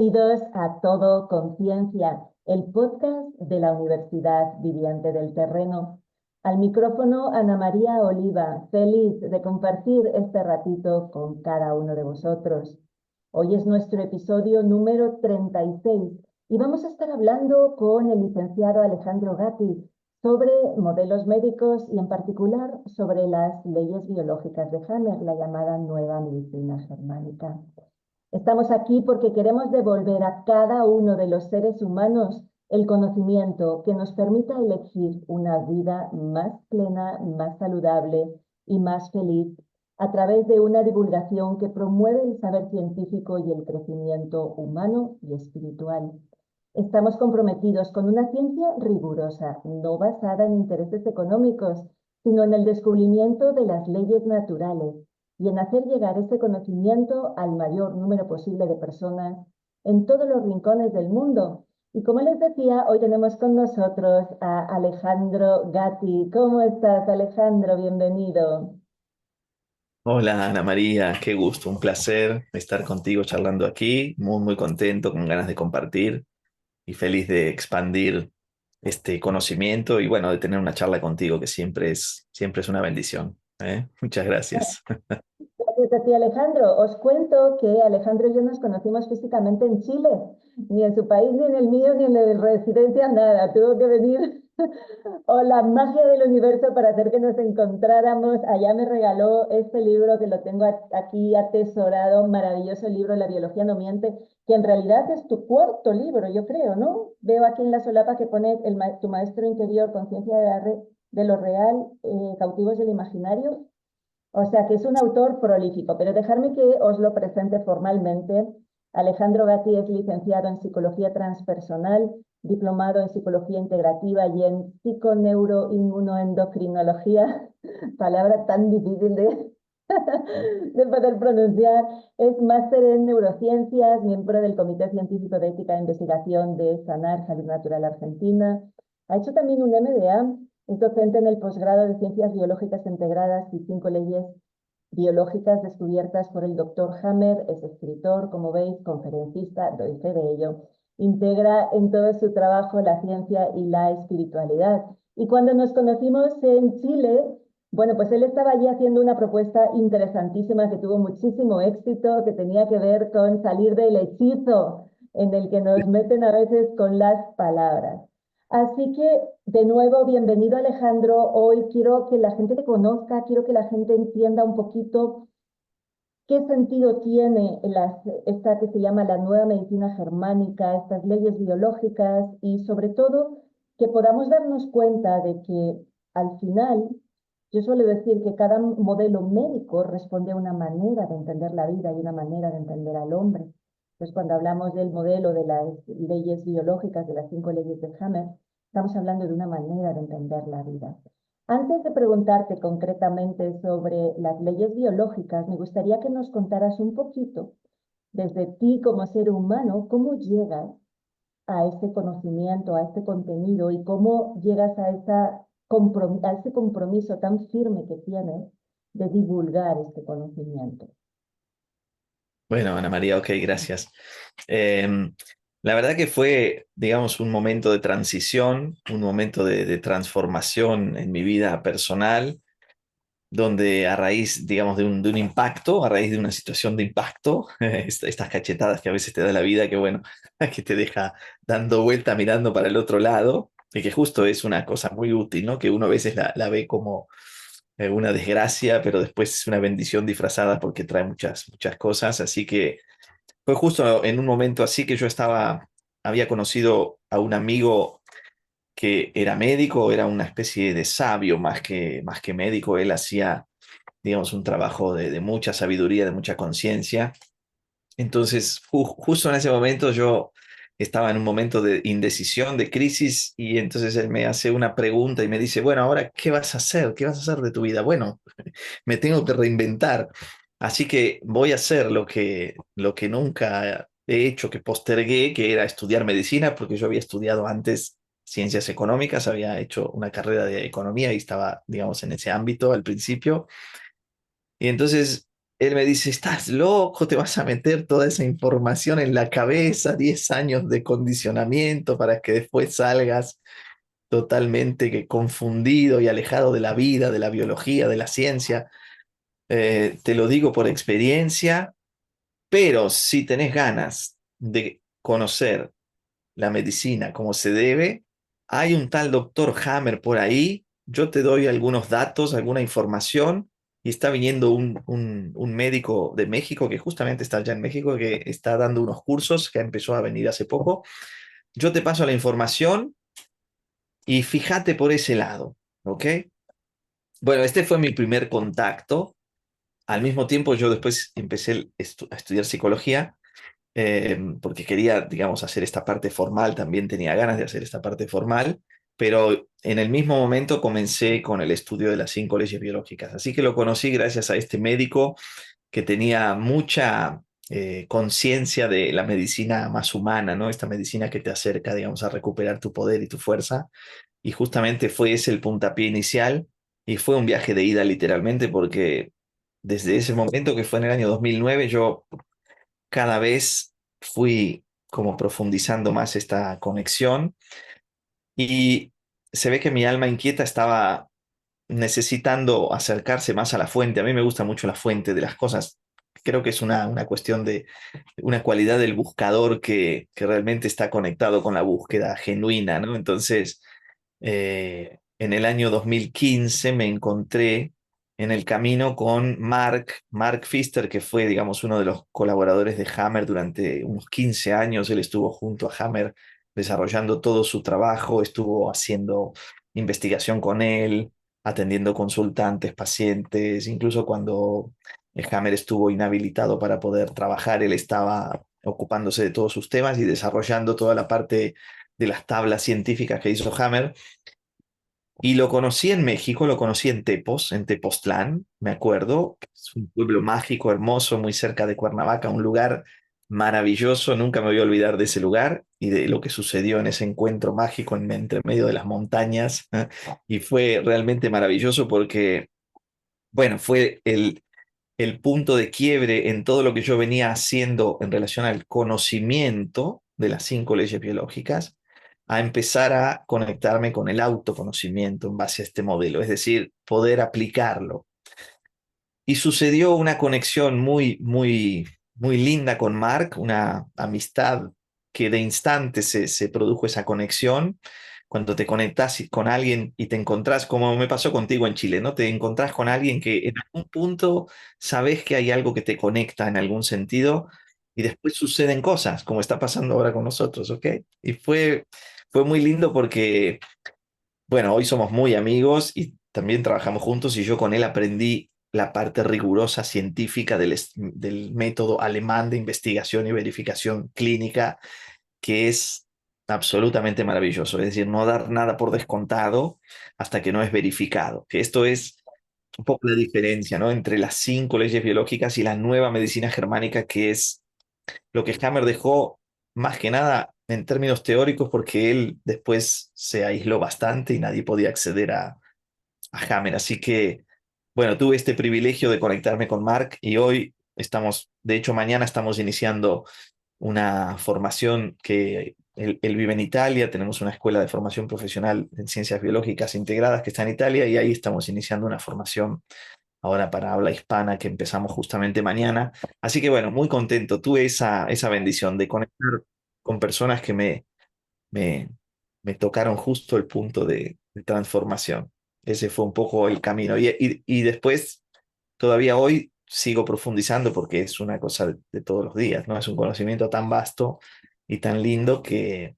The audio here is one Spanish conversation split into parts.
Bienvenidos a Todo Conciencia, el podcast de la Universidad Viviente del Terreno. Al micrófono, Ana María Oliva, feliz de compartir este ratito con cada uno de vosotros. Hoy es nuestro episodio número 36 y vamos a estar hablando con el licenciado Alejandro Gatti sobre modelos médicos y en particular sobre las leyes biológicas de Hammer, la llamada nueva medicina germánica. Estamos aquí porque queremos devolver a cada uno de los seres humanos el conocimiento que nos permita elegir una vida más plena, más saludable y más feliz a través de una divulgación que promueve el saber científico y el crecimiento humano y espiritual. Estamos comprometidos con una ciencia rigurosa, no basada en intereses económicos, sino en el descubrimiento de las leyes naturales y en hacer llegar ese conocimiento al mayor número posible de personas en todos los rincones del mundo. Y como les decía, hoy tenemos con nosotros a Alejandro Gatti. ¿Cómo estás, Alejandro? Bienvenido. Hola Ana María, qué gusto, un placer estar contigo charlando aquí, muy contento, con ganas de compartir y feliz de expandir este conocimiento y bueno, de tener una charla contigo que siempre es una bendición, ¿eh? Muchas gracias. Gracias a ti, Alejandro. Os cuento que Alejandro y yo nos conocimos físicamente en Chile, ni en su país, ni en el mío, ni en el de residencia, nada. Tuvo que venir o la magia del universo para hacer que nos encontráramos. Allá me regaló este libro que lo tengo aquí atesorado, maravilloso libro, La biología no miente, que en realidad es tu cuarto libro, yo creo, ¿no? Veo aquí en la solapa que pone tu maestro interior, conciencia de lo real, cautivos del imaginario. O sea que es un autor prolífico, pero dejarme que os lo presente formalmente. Alejandro Gatti es licenciado en Psicología Transpersonal, diplomado en Psicología Integrativa y en Psiconeuroinmunoendocrinología, palabra tan difícil de poder pronunciar. Es máster en Neurociencias, miembro del Comité Científico de Ética e Investigación de Sanar Salud Natural Argentina. Ha hecho también un MBA. Es docente en el posgrado de Ciencias Biológicas Integradas y 5 leyes biológicas descubiertas por el doctor Hammer. Es escritor, como veis, conferencista, doy fe de ello. Integra en todo su trabajo la ciencia y la espiritualidad. Y cuando nos conocimos en Chile, bueno, pues él estaba allí haciendo una propuesta interesantísima que tuvo muchísimo éxito, que tenía que ver con salir del hechizo en el que nos meten a veces con las palabras. Así que, de nuevo, bienvenido Alejandro. Hoy quiero que la gente te conozca, quiero que la gente entienda un poquito qué sentido tiene esta que se llama la nueva medicina germánica, estas leyes biológicas y sobre todo que podamos darnos cuenta de que al final, yo suelo decir que cada modelo médico responde a una manera de entender la vida y una manera de entender al hombre. Entonces, cuando hablamos del modelo de las leyes biológicas, de las 5 leyes de Hammer, estamos hablando de una manera de entender la vida. Antes de preguntarte concretamente sobre las leyes biológicas, me gustaría que nos contaras un poquito, desde ti como ser humano, cómo llegas a ese conocimiento, a este contenido y cómo llegas a ese compromiso tan firme que tienes de divulgar este conocimiento. Bueno, Ana María, ok, gracias. Eh, la verdad que fue, digamos, un momento de transición, un momento de transformación en mi vida personal donde a raíz, digamos, de un impacto, a raíz de una situación de impacto, estas cachetadas que a veces te da la vida, que bueno, que te deja dando vuelta, mirando para el otro lado, y que justo es una cosa muy útil, ¿no? Que uno a veces la ve como una desgracia, pero después es una bendición disfrazada porque trae muchas cosas, así que fue justo en un momento así que había conocido a un amigo que era médico, era una especie de sabio más que médico, él hacía digamos, un trabajo de mucha sabiduría, de mucha conciencia. Entonces, justo en ese momento yo estaba en un momento de indecisión, de crisis, y entonces él me hace una pregunta y me dice, bueno, ahora, ¿qué vas a hacer? ¿Qué vas a hacer de tu vida? Bueno, me tengo que reinventar, así que voy a hacer lo que nunca he hecho, que postergué, que era estudiar medicina, porque yo había estudiado antes ciencias económicas, había hecho una carrera de economía y estaba, digamos, en ese ámbito al principio. Y entonces él me dice, estás loco, te vas a meter toda esa información en la cabeza, 10 años de condicionamiento para que después salgas totalmente confundido y alejado de la vida, de la biología, de la ciencia. Te lo digo por experiencia, pero si tenés ganas de conocer la medicina como se debe, hay un tal doctor Hammer por ahí, yo te doy algunos datos, alguna información, y está viniendo un médico de México que justamente está allá en México, que está dando unos cursos, que empezó a venir hace poco. Yo te paso la información y fíjate por ese lado, ¿ok? Bueno, este fue mi primer contacto. Al mismo tiempo, yo después empecé a estudiar psicología porque quería, digamos, hacer esta parte formal, también tenía ganas de hacer esta parte formal, pero en el mismo momento comencé con el estudio de las 5 leyes biológicas. Así que lo conocí gracias a este médico que tenía mucha conciencia de la medicina más humana, ¿no? Esta medicina que te acerca, digamos, a recuperar tu poder y tu fuerza. Y justamente fue ese el puntapié inicial y fue un viaje de ida literalmente porque desde ese momento que fue en el año 2009 yo cada vez fui como profundizando más esta conexión y se ve que mi alma inquieta estaba necesitando acercarse más a la fuente. A mí me gusta mucho la fuente de las cosas. Creo que es una cuestión de una cualidad del buscador que realmente está conectado con la búsqueda genuina, ¿no? Entonces, en el año 2015 me encontré en el camino con Mark Pfister, que fue, digamos, uno de los colaboradores de Hammer durante unos 15 años. Él estuvo junto a Hammer desarrollando todo su trabajo, estuvo haciendo investigación con él, atendiendo consultantes, pacientes, incluso cuando Hammer estuvo inhabilitado para poder trabajar, él estaba ocupándose de todos sus temas y desarrollando toda la parte de las tablas científicas que hizo Hammer. Y lo conocí en México, lo conocí en Tepos, en Tepoztlán, me acuerdo. Es un pueblo mágico, hermoso, muy cerca de Cuernavaca, un lugar maravilloso. Nunca me voy a olvidar de ese lugar y de lo que sucedió en ese encuentro mágico entre medio de las montañas. Y fue realmente maravilloso porque, bueno, fue el punto de quiebre en todo lo que yo venía haciendo en relación al conocimiento de las 5 leyes biológicas, a empezar a conectarme con el autoconocimiento en base a este modelo, es decir, poder aplicarlo. Y sucedió una conexión muy, muy, muy linda con Mark, una amistad que de instante se produjo esa conexión. Cuando te conectas con alguien y te encontrás, como me pasó contigo en Chile, ¿no? Te encontrás con alguien que en algún punto sabes que hay algo que te conecta en algún sentido y después suceden cosas, como está pasando ahora con nosotros, ¿ok? Y fue muy lindo porque bueno, hoy somos muy amigos y también trabajamos juntos y yo con él aprendí la parte rigurosa científica del método alemán de investigación y verificación clínica, que es absolutamente maravilloso. Es decir, no dar nada por descontado hasta que no es verificado. Que esto es un poco la diferencia, ¿no? Entre las 5 leyes biológicas y la nueva medicina germánica, que es lo que Hammer dejó más que nada en términos teóricos, porque él después se aisló bastante y nadie podía acceder a Hammer. Así que, bueno, tuve este privilegio de conectarme con Mark y hoy estamos, de hecho, mañana estamos iniciando una formación que él vive en Italia, tenemos una escuela de formación profesional en ciencias biológicas integradas que está en Italia y ahí estamos iniciando una formación ahora para habla hispana que empezamos justamente mañana. Así que bueno, muy contento. Tuve esa bendición de conectar con personas que me, me tocaron justo el punto de transformación. Ese fue un poco el camino. Y después, todavía hoy sigo profundizando porque es una cosa de todos los días, ¿no? Es un conocimiento tan vasto y tan lindo que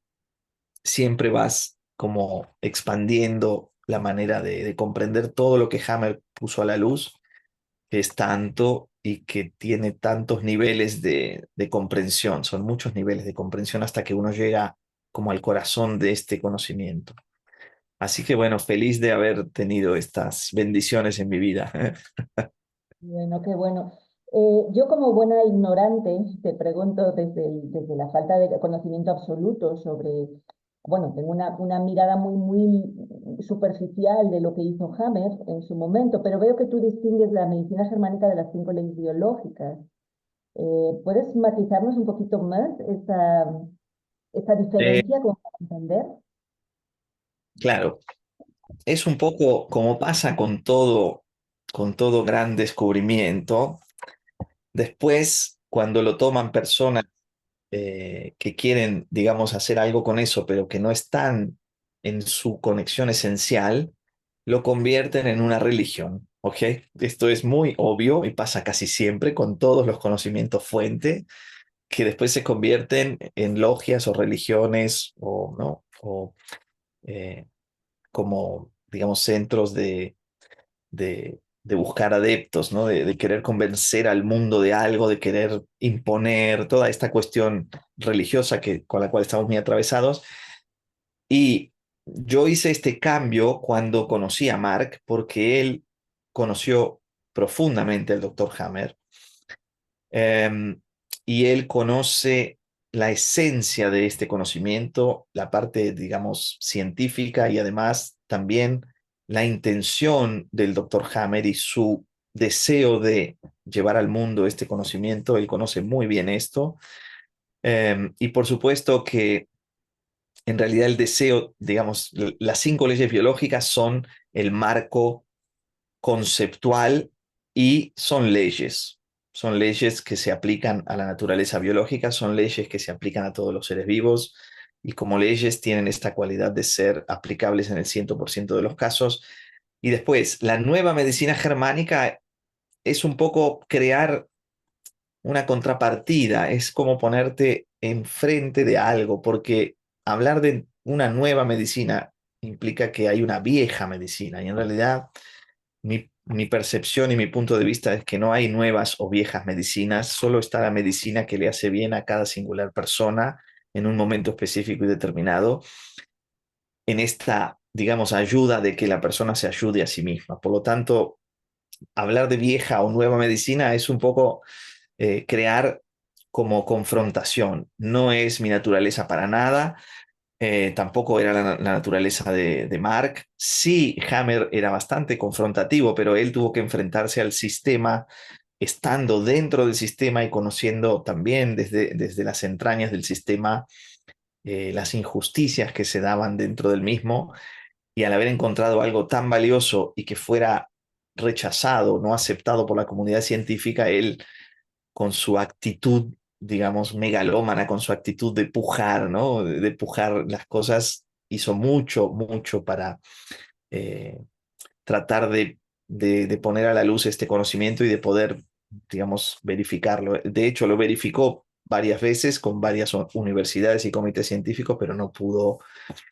siempre vas como expandiendo la manera de comprender todo lo que Hammer puso a la luz que es tanto y que tiene tantos niveles de comprensión. Son muchos niveles de comprensión hasta que uno llega como al corazón de este conocimiento. Así que bueno, feliz de haber tenido estas bendiciones en mi vida. Bueno, qué bueno. Yo como buena ignorante te pregunto desde la falta de conocimiento absoluto sobre bueno, tengo una mirada muy superficial de lo que hizo Hammer en su momento, pero veo que tú distingues la medicina germánica de las 5 leyes biológicas. ¿Puedes matizarnos un poquito más esta Eh, diferencia como para entender? claro, es un poco como pasa con todo gran descubrimiento. Después, cuando lo toman personas que quieren, digamos, hacer algo con eso, pero que no están en su conexión esencial, lo convierten en una religión, ¿ok? Esto es muy obvio y pasa casi siempre con todos los conocimientos fuente, que después se convierten en logias o religiones o, ¿no? O eh, como, digamos, centros de buscar adeptos, ¿no? De querer convencer al mundo de algo, de querer imponer toda esta cuestión religiosa con la cual estamos muy atravesados. Y yo hice este cambio cuando conocí a Mark, porque él conoció profundamente al doctor Hammer, em, y él conoce la esencia de este conocimiento, la parte, digamos, científica y además también la intención del doctor Hammer y su deseo de llevar al mundo este conocimiento. Él conoce muy bien esto. Y por supuesto que en realidad el deseo, digamos, las 5 leyes biológicas son el marco conceptual y son leyes que se aplican a la naturaleza biológica, son leyes que se aplican a todos los seres vivos y como leyes tienen esta cualidad de ser aplicables en el 100% de los casos. Y después, la nueva medicina germánica es un poco crear una contrapartida, es como ponerte enfrente de algo, porque hablar de una nueva medicina implica que hay una vieja medicina y en realidad mi percepción y mi punto de vista es que no hay nuevas o viejas medicinas, solo está la medicina que le hace bien a cada singular persona en un momento específico y determinado, en esta, digamos, ayuda de que la persona se ayude a sí misma. Por lo tanto, hablar de vieja o nueva medicina es un poco crear como confrontación. No es mi naturaleza para nada. Tampoco era la naturaleza de Mark. Sí, Hammer era bastante confrontativo, pero él tuvo que enfrentarse al sistema estando dentro del sistema y conociendo también desde las entrañas del sistema las injusticias que se daban dentro del mismo y al haber encontrado algo tan valioso y que fuera rechazado, no aceptado por la comunidad científica, él con su actitud, digamos, megalómana, con su actitud de pujar, ¿no? De pujar las cosas, hizo mucho, mucho para eh, tratar de poner a la luz este conocimiento y de poder, digamos, verificarlo. De hecho, lo verificó varias veces con varias universidades y comités científicos, pero no pudo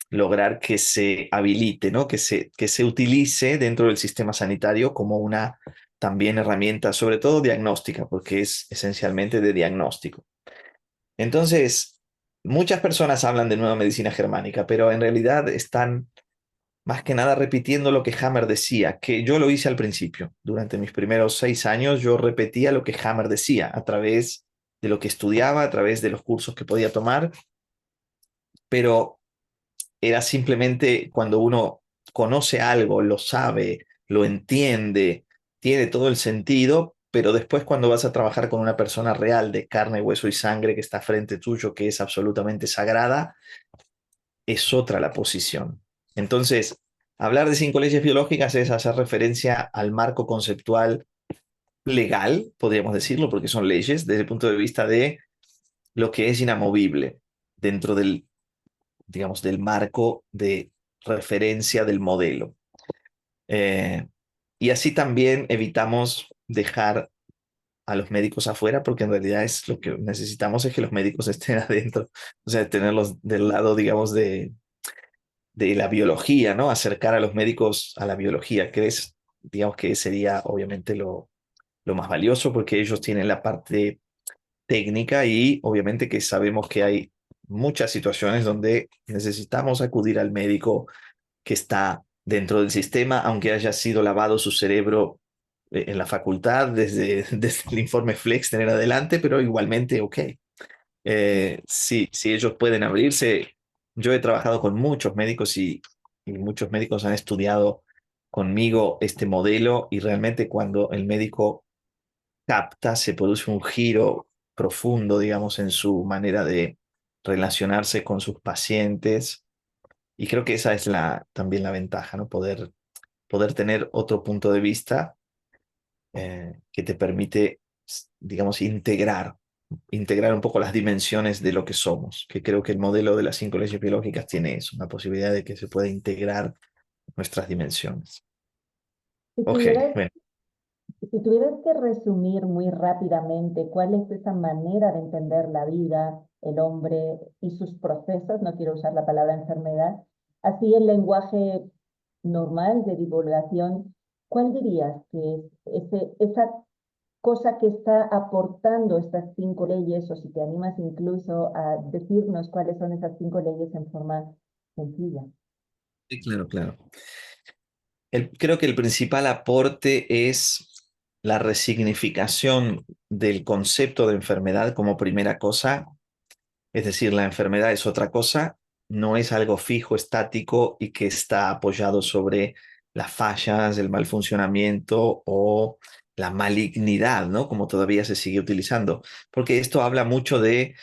lograr que se habilite, ¿no? Que se utilice dentro del sistema sanitario como una también herramienta, sobre todo diagnóstica, porque es esencialmente de diagnóstico. Entonces, muchas personas hablan de nueva medicina germánica, pero en realidad están más que nada repitiendo lo que Hammer decía, que yo lo hice al principio. Durante mis primeros 6 años yo repetía lo que Hammer decía a través de lo que estudiaba, a través de los cursos que podía tomar, pero era simplemente cuando uno conoce algo, lo sabe, lo entiende, tiene todo el sentido, pero después cuando vas a trabajar con una persona real de carne, hueso y sangre que está frente tuyo, que es absolutamente sagrada, es otra la posición. Entonces, hablar de 5 leyes biológicas es hacer referencia al marco conceptual legal, podríamos decirlo, porque son leyes desde el punto de vista de lo que es inamovible dentro del, digamos, del marco de referencia del modelo. Eh, y así también evitamos dejar a los médicos afuera, porque en realidad es lo que necesitamos es que los médicos estén adentro, o sea, tenerlos del lado, digamos, de la biología, ¿no? Acercar a los médicos a la biología, que es, digamos, que sería obviamente lo más valioso, porque ellos tienen la parte técnica y obviamente que sabemos que hay muchas situaciones donde necesitamos acudir al médico que está dentro del sistema, aunque haya sido lavado su cerebro en la facultad desde el informe Flexner en adelante, pero igualmente, ok. Si ellos pueden abrirse, yo he trabajado con muchos médicos y muchos médicos han estudiado conmigo este modelo y realmente cuando el médico capta, se produce un giro profundo, digamos, en su manera de relacionarse con sus pacientes. Y creo que esa es también la ventaja, ¿no? Poder tener otro punto de vista que te permite, digamos, integrar un poco las dimensiones de lo que somos, que creo que el modelo de las 5 leyes biológicas tiene eso, una posibilidad de que se pueda integrar nuestras dimensiones. Si Ok, tuvieras, bueno. si tuvieras que resumir muy rápidamente cuál es esa manera de entender la vida, el hombre y sus procesos, no quiero usar la palabra enfermedad, así el lenguaje normal de divulgación, ¿cuál dirías que es esa cosa que está aportando estas 5 leyes, o si te animas incluso a decirnos cuáles son esas 5 leyes en forma sencilla? Sí, claro, claro. Creo que el principal aporte es la resignificación del concepto de enfermedad como primera cosa. Es decir, la enfermedad es otra cosa, no es algo fijo, estático y que está apoyado sobre las fallas, el mal funcionamiento o la malignidad, ¿no? Como todavía se sigue utilizando. Porque esto habla mucho de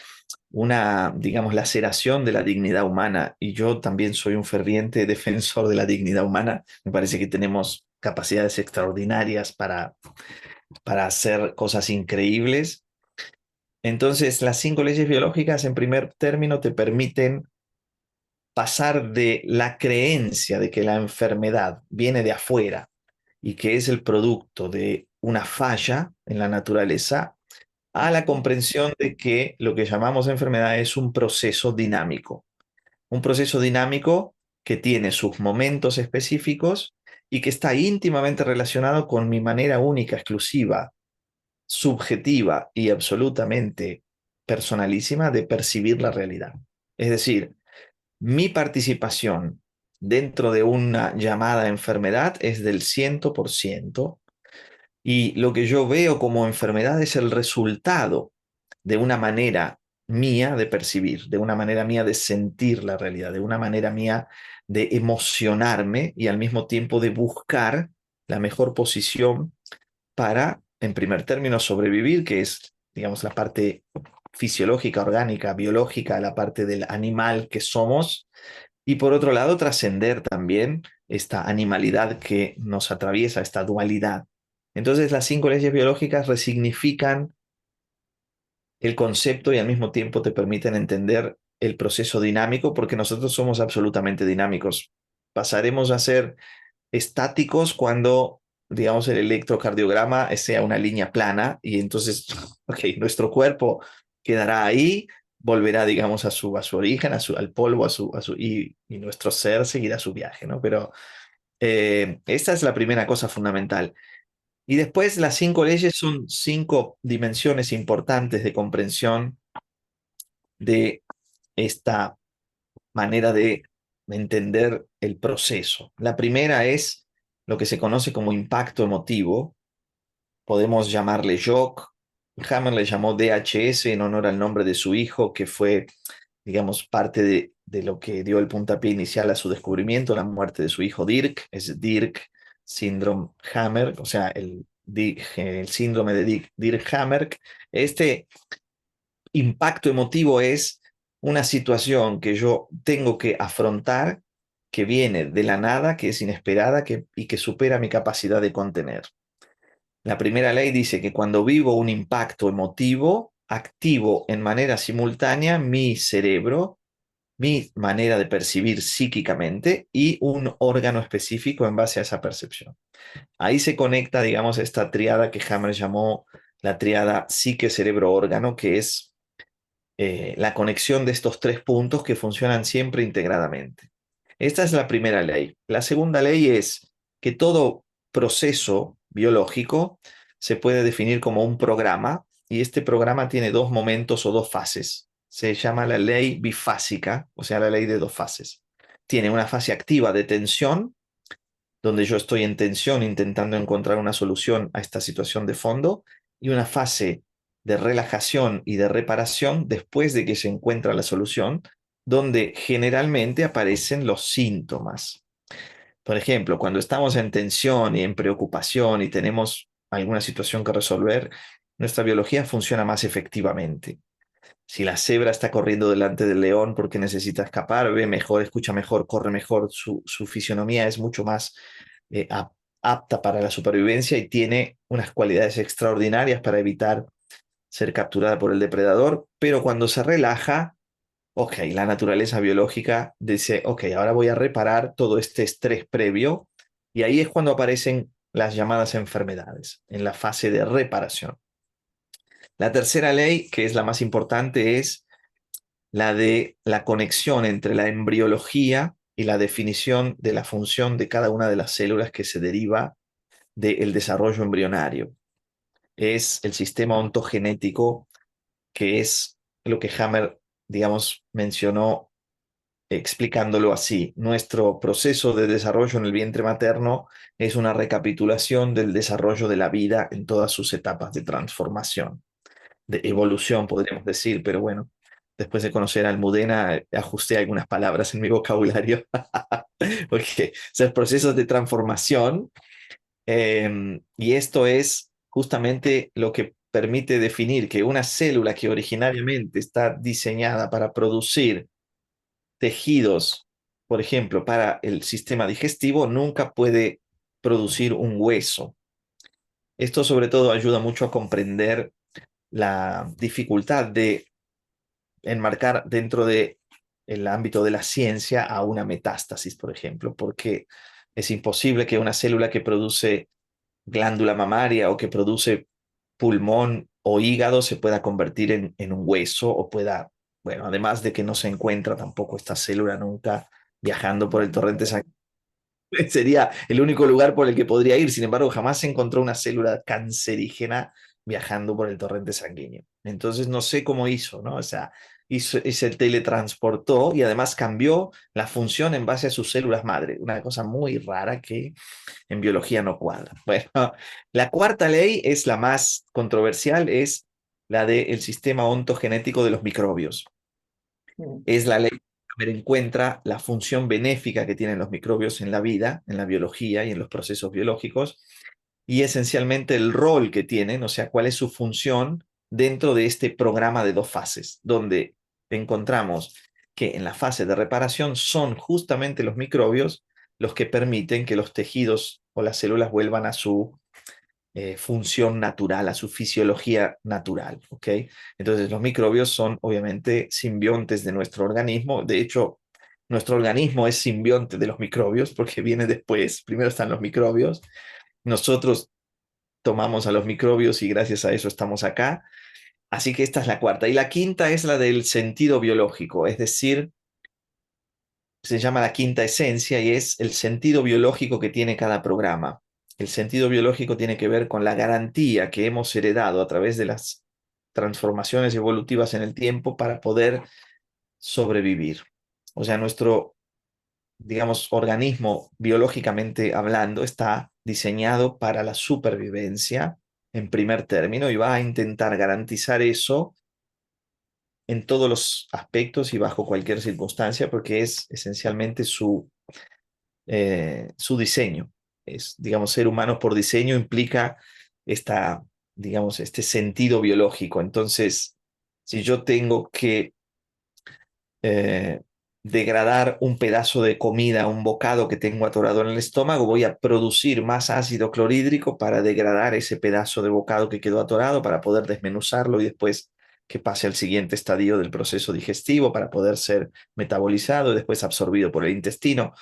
una, digamos, laceración de la dignidad humana. Y yo también soy un ferviente defensor de la dignidad humana. Me parece que tenemos capacidades extraordinarias para hacer cosas increíbles. Entonces, las 5 leyes biológicas, en primer término, te permiten pasar de la creencia de que la enfermedad viene de afuera y que es el producto de una falla en la naturaleza, a la comprensión de que lo que llamamos enfermedad es un proceso dinámico que tiene sus momentos específicos y que está íntimamente relacionado con mi manera única, exclusiva, subjetiva y absolutamente personalísima de percibir la realidad. Es decir, mi participación dentro de una llamada enfermedad es del 100% y lo que yo veo como enfermedad es el resultado de una manera mía de percibir, de una manera mía de sentir la realidad, de una manera mía de emocionarme y al mismo tiempo de buscar la mejor posición para, en primer término, sobrevivir, que es, digamos, la parte fisiológica, orgánica, biológica, la parte del animal que somos, y por otro lado, trascender también esta animalidad que nos atraviesa, esta dualidad. Entonces, las 5 leyes biológicas resignifican el concepto y al mismo tiempo te permiten entender el proceso dinámico, porque nosotros somos absolutamente dinámicos. Pasaremos a ser estáticos cuando, digamos, el electrocardiograma sea una línea plana y entonces, ok, nuestro cuerpo quedará ahí, volverá, digamos, a su origen, al polvo, y nuestro ser seguirá su viaje, ¿no? Pero esta es la primera cosa fundamental. Y después las 5 leyes son 5 dimensiones importantes de comprensión de esta manera de entender el proceso. La primera es lo que se conoce como impacto emotivo. Podemos llamarle shock. Hammer le llamó DHS en honor al nombre de su hijo, que fue, digamos, parte de lo que dio el puntapié inicial a su descubrimiento, la muerte de su hijo Dirk. Es Dirk Syndrome Hammer, o sea, el síndrome de Dirk Hammer. Este impacto emotivo es una situación que yo tengo que afrontar, que viene de la nada, que es inesperada y que supera mi capacidad de contener. La primera ley dice que cuando vivo un impacto emotivo, activo en manera simultánea mi cerebro, mi manera de percibir psíquicamente y un órgano específico en base a esa percepción. Ahí se conecta, digamos, esta triada que Hammer llamó la triada psique-cerebro-órgano, que es la conexión de estos 3 puntos que funcionan siempre integradamente. Esta es la primera ley. La segunda ley es que todo proceso biológico se puede definir como un programa y este programa tiene 2 momentos o 2 fases. Se llama la ley bifásica, o sea, la ley de 2 fases. Tiene una fase activa de tensión, donde yo estoy en tensión intentando encontrar una solución a esta situación de fondo, y una fase de relajación y de reparación después de que se encuentra la solución, donde generalmente aparecen los síntomas. Por ejemplo, cuando estamos en tensión y en preocupación y tenemos alguna situación que resolver, nuestra biología funciona más efectivamente. Si la cebra está corriendo delante del león porque necesita escapar, ve mejor, escucha mejor, corre mejor, su fisionomía es mucho más eh, ap- apta para la supervivencia y tiene unas cualidades extraordinarias para evitar ser capturada por el depredador, pero cuando se relaja, ok, la naturaleza biológica dice, ok, ahora voy a reparar todo este estrés previo y ahí es cuando aparecen las llamadas enfermedades, en la fase de reparación. La tercera ley, que es la más importante, es la de la conexión entre la embriología y la definición de la función de cada una de las células que se deriva del desarrollo embrionario. Es el sistema ontogenético, que es lo que Hammer, digamos, mencionó explicándolo así. Nuestro proceso de desarrollo en el vientre materno es una recapitulación del desarrollo de la vida en todas sus etapas de transformación, de evolución, podríamos decir, pero bueno, después de conocer a Almudena, ajusté algunas palabras en mi vocabulario, porque son procesos de transformación, y esto es justamente lo que permite definir que una célula que originariamente está diseñada para producir tejidos, por ejemplo, para el sistema digestivo, nunca puede producir un hueso. Esto sobre todo ayuda mucho a comprender la dificultad de enmarcar dentro de el ámbito de la ciencia a una metástasis, por ejemplo, porque es imposible que una célula que produce glándula mamaria o que produce pulmón o hígado se pueda convertir en un hueso o pueda, bueno, además de que no se encuentra tampoco esta célula nunca viajando por el torrente sanguíneo. Sería el único lugar por el que podría ir. Sin embargo, jamás se encontró una célula cancerígena viajando por el torrente sanguíneo. Entonces, no sé cómo hizo, ¿no? O sea, se teletransportó y además cambió la función en base a sus células madre. Una cosa muy rara que en biología no cuadra. Bueno, la cuarta ley es la más controversial, es la del sistema ontogenético de los microbios. Mm. Es la ley que encuentra la función benéfica que tienen los microbios en la vida, en la biología y en los procesos biológicos, y esencialmente el rol que tienen, o sea, cuál es su función dentro de este programa de dos fases, donde encontramos que en la fase de reparación son justamente los microbios los que permiten que los tejidos o las células vuelvan a su función natural, a su fisiología natural, ¿ok? Entonces los microbios son obviamente simbiontes de nuestro organismo. De hecho, nuestro organismo es simbionte de los microbios porque viene después. Primero están los microbios. Nosotros tomamos a los microbios y gracias a eso estamos acá. Así que esta es la cuarta. Y la quinta es la del sentido biológico, es decir, se llama la quinta esencia y es el sentido biológico que tiene cada programa. El sentido biológico tiene que ver con la garantía que hemos heredado a través de las transformaciones evolutivas en el tiempo para poder sobrevivir. O sea, nuestro, digamos, organismo biológicamente hablando está diseñado para la supervivencia en primer término y va a intentar garantizar eso en todos los aspectos y bajo cualquier circunstancia porque es esencialmente su diseño. Es, digamos, ser humano por diseño implica esta, digamos, este sentido biológico. Entonces, si yo tengo que eh, degradar un pedazo de comida, un bocado que tengo atorado en el estómago, voy a producir más ácido clorhídrico para degradar ese pedazo de bocado que quedó atorado, para poder desmenuzarlo y después que pase al siguiente estadio del proceso digestivo para poder ser metabolizado y después absorbido por el intestino.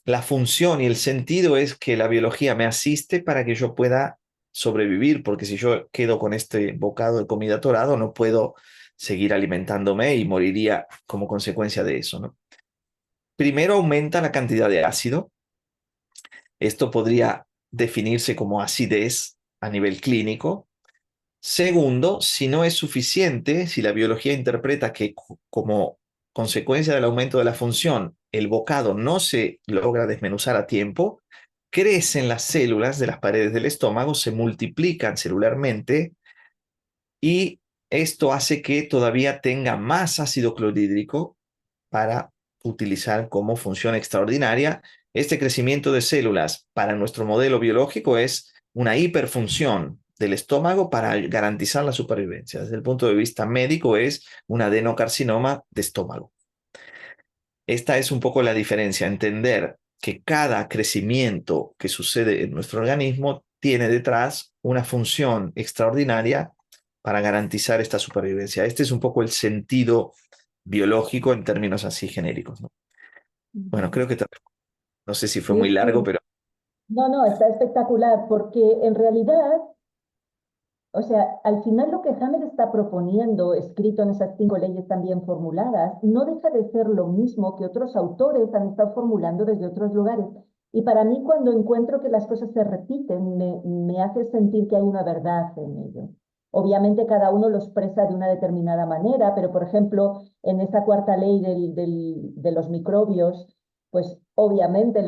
La función y el sentido es que la biología me asiste para que yo pueda sobrevivir, porque si yo quedo con este bocado de comida atorado, no puedo seguir alimentándome y moriría como consecuencia de eso, ¿no? Primero aumenta la cantidad de ácido. Esto podría definirse como acidez a nivel clínico. Segundo, si no es suficiente, si la biología interpreta que como consecuencia del aumento de la función, el bocado no se logra desmenuzar a tiempo, crecen las células de las paredes del estómago, se multiplican celularmente y esto hace que todavía tenga más ácido clorhídrico para utilizar como función extraordinaria. Este crecimiento de células para nuestro modelo biológico es una hiperfunción del estómago para garantizar la supervivencia. Desde el punto de vista médico es un adenocarcinoma de estómago. Esta es un poco la diferencia, entender que cada crecimiento que sucede en nuestro organismo tiene detrás una función extraordinaria para garantizar esta supervivencia. Este es un poco el sentido biológico en términos así genéricos, ¿no? Bueno, Ujú. creo que no sé si fue Sí, muy largo, sí. pero No, no, está espectacular porque en realidad, o sea, al final lo que Hammer está proponiendo, escrito en esas 5 leyes tan bien formuladas, no deja de ser lo mismo que otros autores han estado formulando desde otros lugares. Y para mí, cuando encuentro que las cosas se repiten, me hace sentir que hay una verdad en ello. Obviamente cada uno lo expresa de una determinada manera, pero por ejemplo, en esa cuarta ley de los microbios, pues obviamente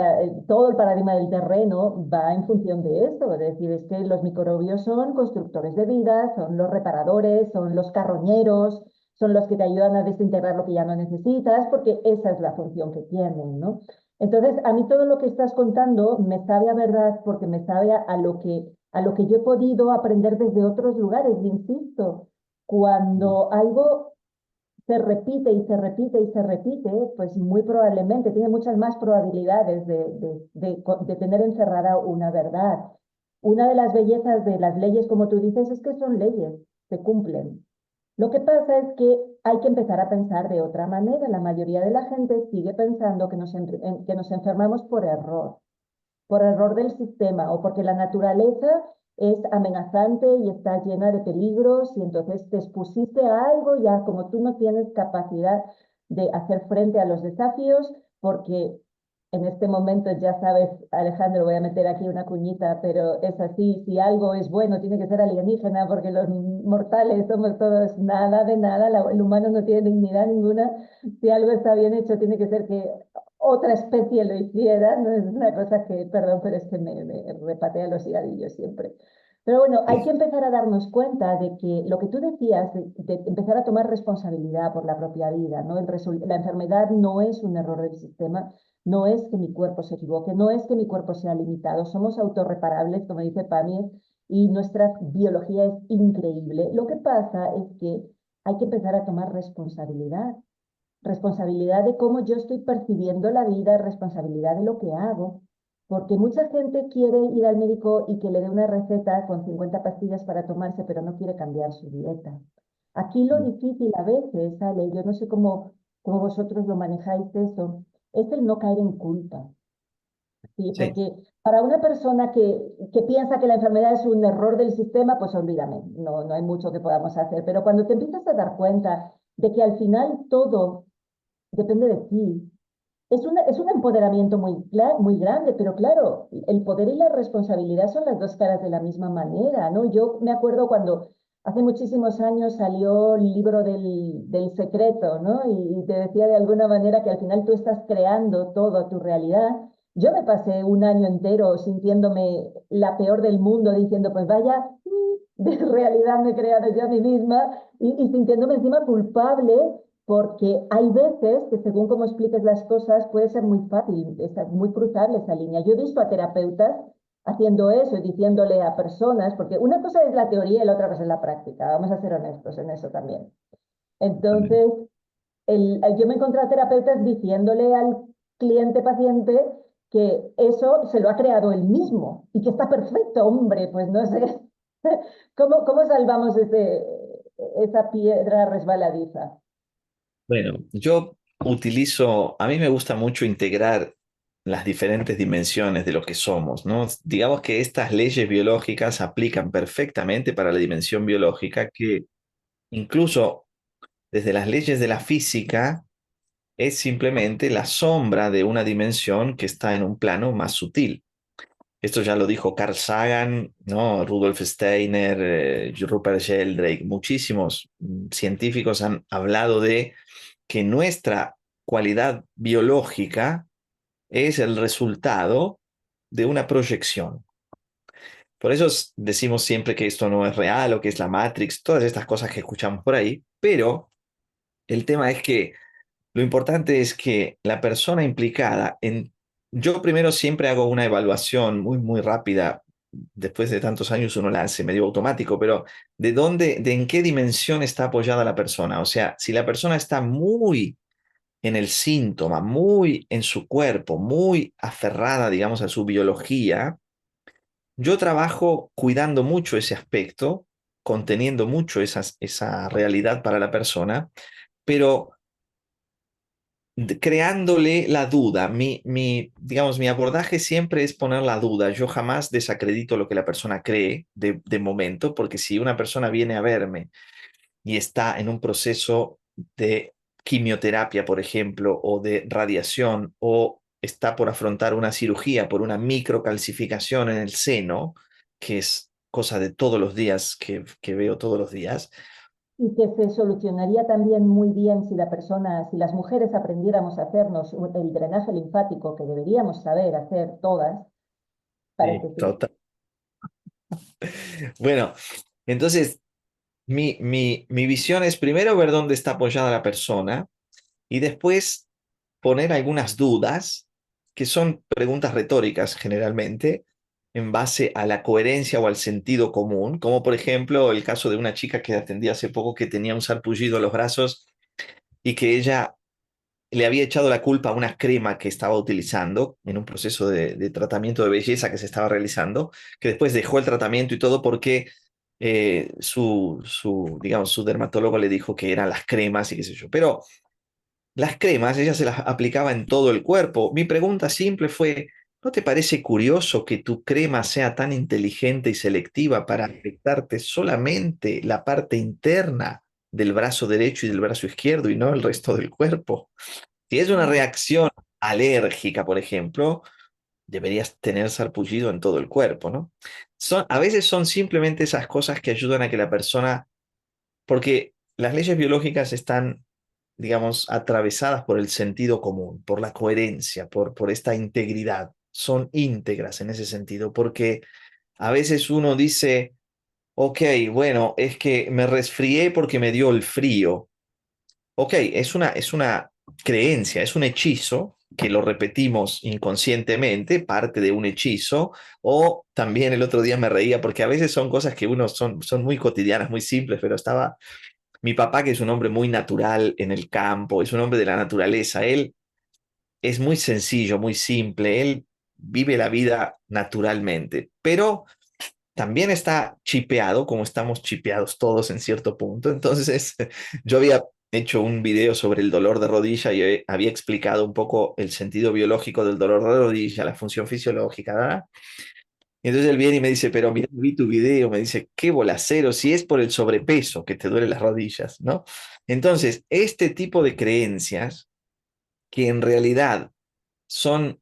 todo el paradigma del terreno va en función de esto, es decir, es que los microbios son constructores de vida, son los reparadores, son los carroñeros, son los que te ayudan a desintegrar lo que ya no necesitas, porque esa es la función que tienen, ¿no? Entonces, a mí todo lo que estás contando me sabe a verdad porque me sabe a lo que yo he podido aprender desde otros lugares, insisto, cuando algo se repite y se repite y se repite, pues muy probablemente tiene muchas más probabilidades de tener encerrada una verdad. Una de las bellezas de las leyes, como tú dices, es que son leyes, se cumplen. Lo que pasa es que hay que empezar a pensar de otra manera. La mayoría de la gente sigue pensando que nos enfermamos por error del sistema o porque la naturaleza es amenazante y está llena de peligros y entonces te expusiste a algo ya como tú no tienes capacidad de hacer frente a los desafíos porque en este momento ya sabes, Alejandro, voy a meter aquí una cuñita, pero es así, si algo es bueno tiene que ser alienígena porque los mortales somos todos nada de nada, el humano no tiene dignidad ninguna, si algo está bien hecho tiene que ser que otra especie lo hiciera, no es una cosa que, perdón, pero es que me repatea los higadillos siempre. Pero bueno, hay que sí, empezar a darnos cuenta de que lo que tú decías, de empezar a tomar responsabilidad por la propia vida, ¿no? La enfermedad no es un error del sistema, no es que mi cuerpo se equivoque, no es que mi cuerpo sea limitado, somos autorreparables, como dice Pamir, y nuestra biología es increíble. Lo que pasa es que hay que empezar a tomar responsabilidad de cómo yo estoy percibiendo la vida, responsabilidad de lo que hago, porque mucha gente quiere ir al médico y que le dé una receta con 50 pastillas para tomarse, pero no quiere cambiar su dieta. Aquí lo difícil a veces, Ale, yo no sé cómo vosotros lo manejáis eso, es el no caer en culpa. ¿Sí? sí, Porque para una persona que piensa que la enfermedad es un error del sistema, pues olvídame, no hay mucho que podamos hacer. Pero cuando te empiezas a dar cuenta de que al final todo depende de ti. Es un empoderamiento muy grande, pero claro, el poder y la responsabilidad son las dos caras de la misma manera, ¿no? Yo me acuerdo cuando hace muchísimos años salió el libro del secreto, ¿no? Y te decía de alguna manera que al final tú estás creando toda tu realidad. Yo me pasé un año entero sintiéndome la peor del mundo, diciendo, pues vaya, de realidad me he creado yo a mí misma y sintiéndome encima culpable porque hay veces que según cómo expliques las cosas puede ser muy fácil, muy cruzable esa línea. Yo he visto a terapeutas haciendo eso y diciéndole a personas, porque una cosa es la teoría y la otra cosa es la práctica, vamos a ser honestos en eso también. también. Entonces, yo me encontré a terapeutas diciéndole al cliente paciente que eso se lo ha creado él mismo y que está perfecto, hombre, pues no sé. ¿Cómo salvamos esa piedra resbaladiza? Bueno, yo a mí me gusta mucho integrar las diferentes dimensiones de lo que somos, ¿no? Digamos que estas leyes biológicas aplican perfectamente para la dimensión biológica, que incluso desde las leyes de la física es simplemente la sombra de una dimensión que está en un plano más sutil. Esto ya lo dijo Carl Sagan, ¿no? Rudolf Steiner, Rupert Sheldrake, muchísimos científicos han hablado de que nuestra cualidad biológica es el resultado de una proyección. Por eso decimos siempre que esto no es real o que es la Matrix, todas estas cosas que escuchamos por ahí, pero el tema es que Lo importante es que la persona implicada en... Yo primero siempre hago una evaluación muy, muy rápida. Después de tantos años uno la hace medio automático, pero ¿de dónde, de en qué dimensión está apoyada la persona? O sea, si la persona está muy en el síntoma, muy en su cuerpo, muy aferrada, digamos, a su biología, yo trabajo cuidando mucho ese aspecto, conteniendo mucho esa realidad para la persona, pero creándole la duda. Digamos, mi abordaje siempre es poner la duda. Yo jamás desacredito lo que la persona cree de momento, porque si una persona viene a verme y está en un proceso de quimioterapia, por ejemplo, o de radiación, o está por afrontar una cirugía por una microcalcificación en el seno, que es cosa de todos los días, que veo todos los días. Y que se solucionaría también muy bien si la persona, si las mujeres aprendiéramos a hacernos el drenaje linfático que deberíamos saber hacer todas, parece Sí, sí. total. Bueno, entonces mi visión es primero ver dónde está apoyada la persona y después poner algunas dudas, que son preguntas retóricas generalmente, en base a la coherencia o al sentido común, como por ejemplo el caso de una chica que atendí hace poco que tenía un sarpullido en los brazos y que ella le había echado la culpa a una crema que estaba utilizando en un proceso de tratamiento de belleza que se estaba realizando, que después dejó el tratamiento y todo porque digamos, su dermatólogo le dijo que eran las cremas y qué sé yo. Pero las cremas ella se las aplicaba en todo el cuerpo. Mi pregunta simple fue, ¿no te parece curioso que tu crema sea tan inteligente y selectiva para afectarte solamente la parte interna del brazo derecho y del brazo izquierdo y no el resto del cuerpo? Si es una reacción alérgica, por ejemplo, deberías tener sarpullido en todo el cuerpo, ¿no? A veces son simplemente esas cosas que ayudan a que la persona, porque las leyes biológicas están, digamos, atravesadas por el sentido común, por la coherencia, por esta integridad. Son íntegras en ese sentido, porque a veces uno dice, ok, bueno, es que me resfrié porque me dio el frío. Ok, es una creencia, es un hechizo que lo repetimos inconscientemente, parte de un hechizo, o también el otro día me reía porque a veces son cosas que uno son muy cotidianas, muy simples, pero estaba mi papá, que es un hombre muy natural en el campo, es un hombre de la naturaleza, él es muy sencillo, muy simple, él vive la vida naturalmente, pero también está chipeado, como estamos chipeados todos en cierto punto. Entonces, yo había hecho un video sobre el dolor de rodilla y había explicado un poco el sentido biológico del dolor de rodilla, la función fisiológica, ¿verdad? Y entonces él viene y me dice, pero mira, vi tu video, me dice, qué bolacero, si es por el sobrepeso que te duelen las rodillas, ¿no? Entonces, este tipo de creencias, que en realidad son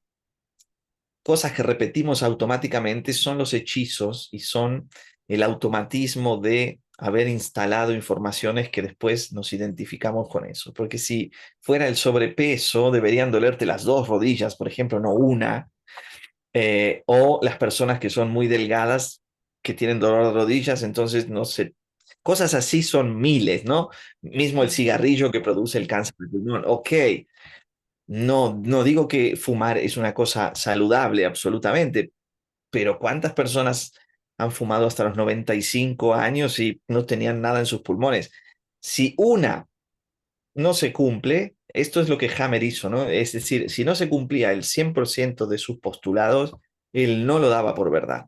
cosas que repetimos automáticamente, son los hechizos y son el automatismo de haber instalado informaciones que después nos identificamos con eso. Porque si fuera el sobrepeso, deberían dolerte las dos rodillas, por ejemplo, no una. O las personas que son muy delgadas, que tienen dolor de rodillas, entonces no sé. Cosas así son miles, ¿no? Mismo el cigarrillo que produce el cáncer de pulmón. Ok, no digo que fumar es una cosa saludable, absolutamente, pero ¿cuántas personas han fumado hasta los 95 años y no tenían nada en sus pulmones? Si una no se cumple, esto es lo que Hammer hizo, ¿no? Es decir, si no se cumplía el 100% de sus postulados, él no lo daba por verdad.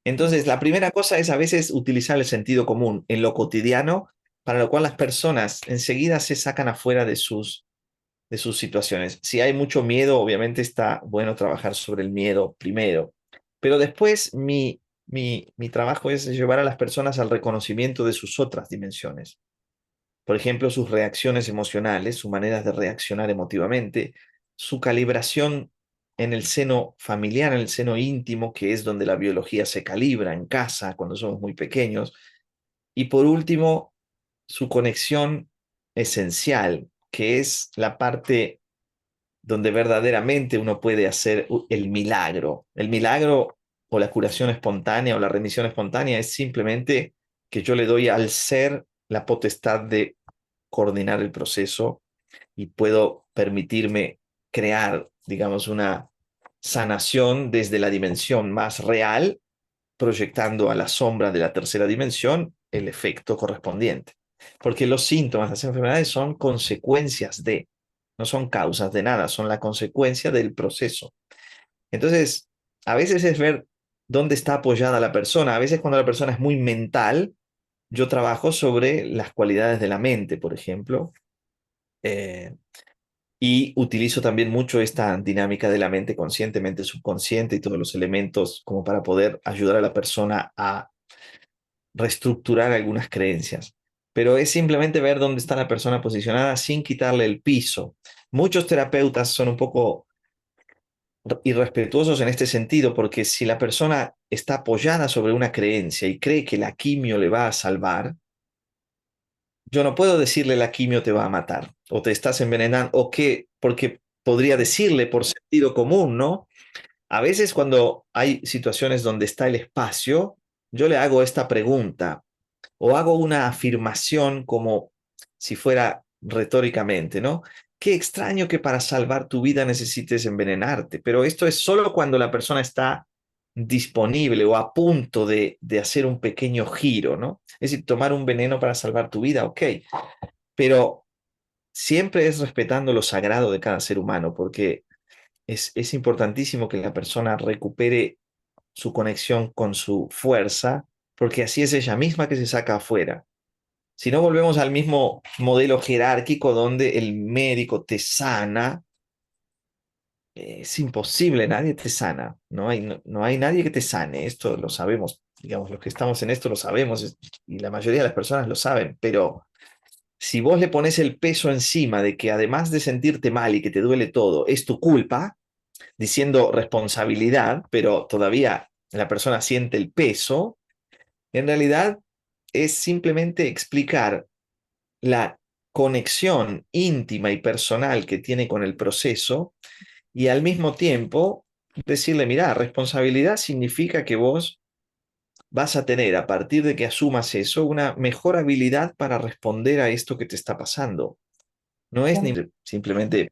Entonces, la primera cosa es a veces utilizar el sentido común en lo cotidiano, para lo cual las personas enseguida se sacan afuera de sus situaciones. Si hay mucho miedo, obviamente está bueno trabajar sobre el miedo primero, pero después mi trabajo es llevar a las personas al reconocimiento de sus otras dimensiones. Por ejemplo, sus reacciones emocionales, su manera de reaccionar emotivamente, su calibración en el seno familiar, en el seno íntimo, que es donde la biología se calibra en casa cuando somos muy pequeños. Y por último, su conexión esencial, que es la parte donde verdaderamente uno puede hacer el milagro. El milagro o la curación espontánea o la remisión espontánea es simplemente que yo le doy al ser la potestad de coordinar el proceso y puedo permitirme crear, digamos, una sanación desde la dimensión más real, proyectando a la sombra de la tercera dimensión el efecto correspondiente. Porque los síntomas de las enfermedades son consecuencias de, no son causas de nada, son la consecuencia del proceso. Entonces, a veces es ver dónde está apoyada la persona. A veces cuando la persona es muy mental, yo trabajo sobre las cualidades de la mente, por ejemplo, eh, y utilizo también mucho esta dinámica de la mente conscientemente, subconsciente y todos los elementos como para poder ayudar a la persona a reestructurar algunas creencias. Pero es simplemente ver dónde está la persona posicionada sin quitarle el piso. Muchos terapeutas son un poco irrespetuosos en este sentido, porque si la persona está apoyada sobre una creencia y cree que la quimio le va a salvar, yo no puedo decirle la quimio te va a matar o te estás envenenando o qué, porque podría decirle por sentido común, ¿no? A veces cuando hay situaciones donde está el espacio, yo le hago esta pregunta o hago una afirmación como si fuera retóricamente, ¿no? Qué extraño que para salvar tu vida necesites envenenarte, pero esto es solo cuando la persona está disponible o a punto de hacer un pequeño giro, ¿no? Es decir, tomar un veneno para salvar tu vida, ok, pero siempre es respetando lo sagrado de cada ser humano, porque es importantísimo que la persona recupere su conexión con su fuerza, porque así es ella misma que se saca afuera. Si no volvemos al mismo modelo jerárquico donde el médico te sana, es imposible, nadie te sana, no hay nadie que te sane, esto lo sabemos, digamos, los que estamos en esto lo sabemos y la mayoría de las personas lo saben, pero si vos le pones el peso encima de que además de sentirte mal y que te duele todo, es tu culpa, diciendo responsabilidad, pero todavía la persona siente el peso, en realidad es simplemente explicar la conexión íntima y personal que tiene con el proceso y al mismo tiempo decirle, mira, responsabilidad significa que vos vas a tener a partir de que asumas eso una mejor habilidad para responder a esto que te está pasando. No es ni simplemente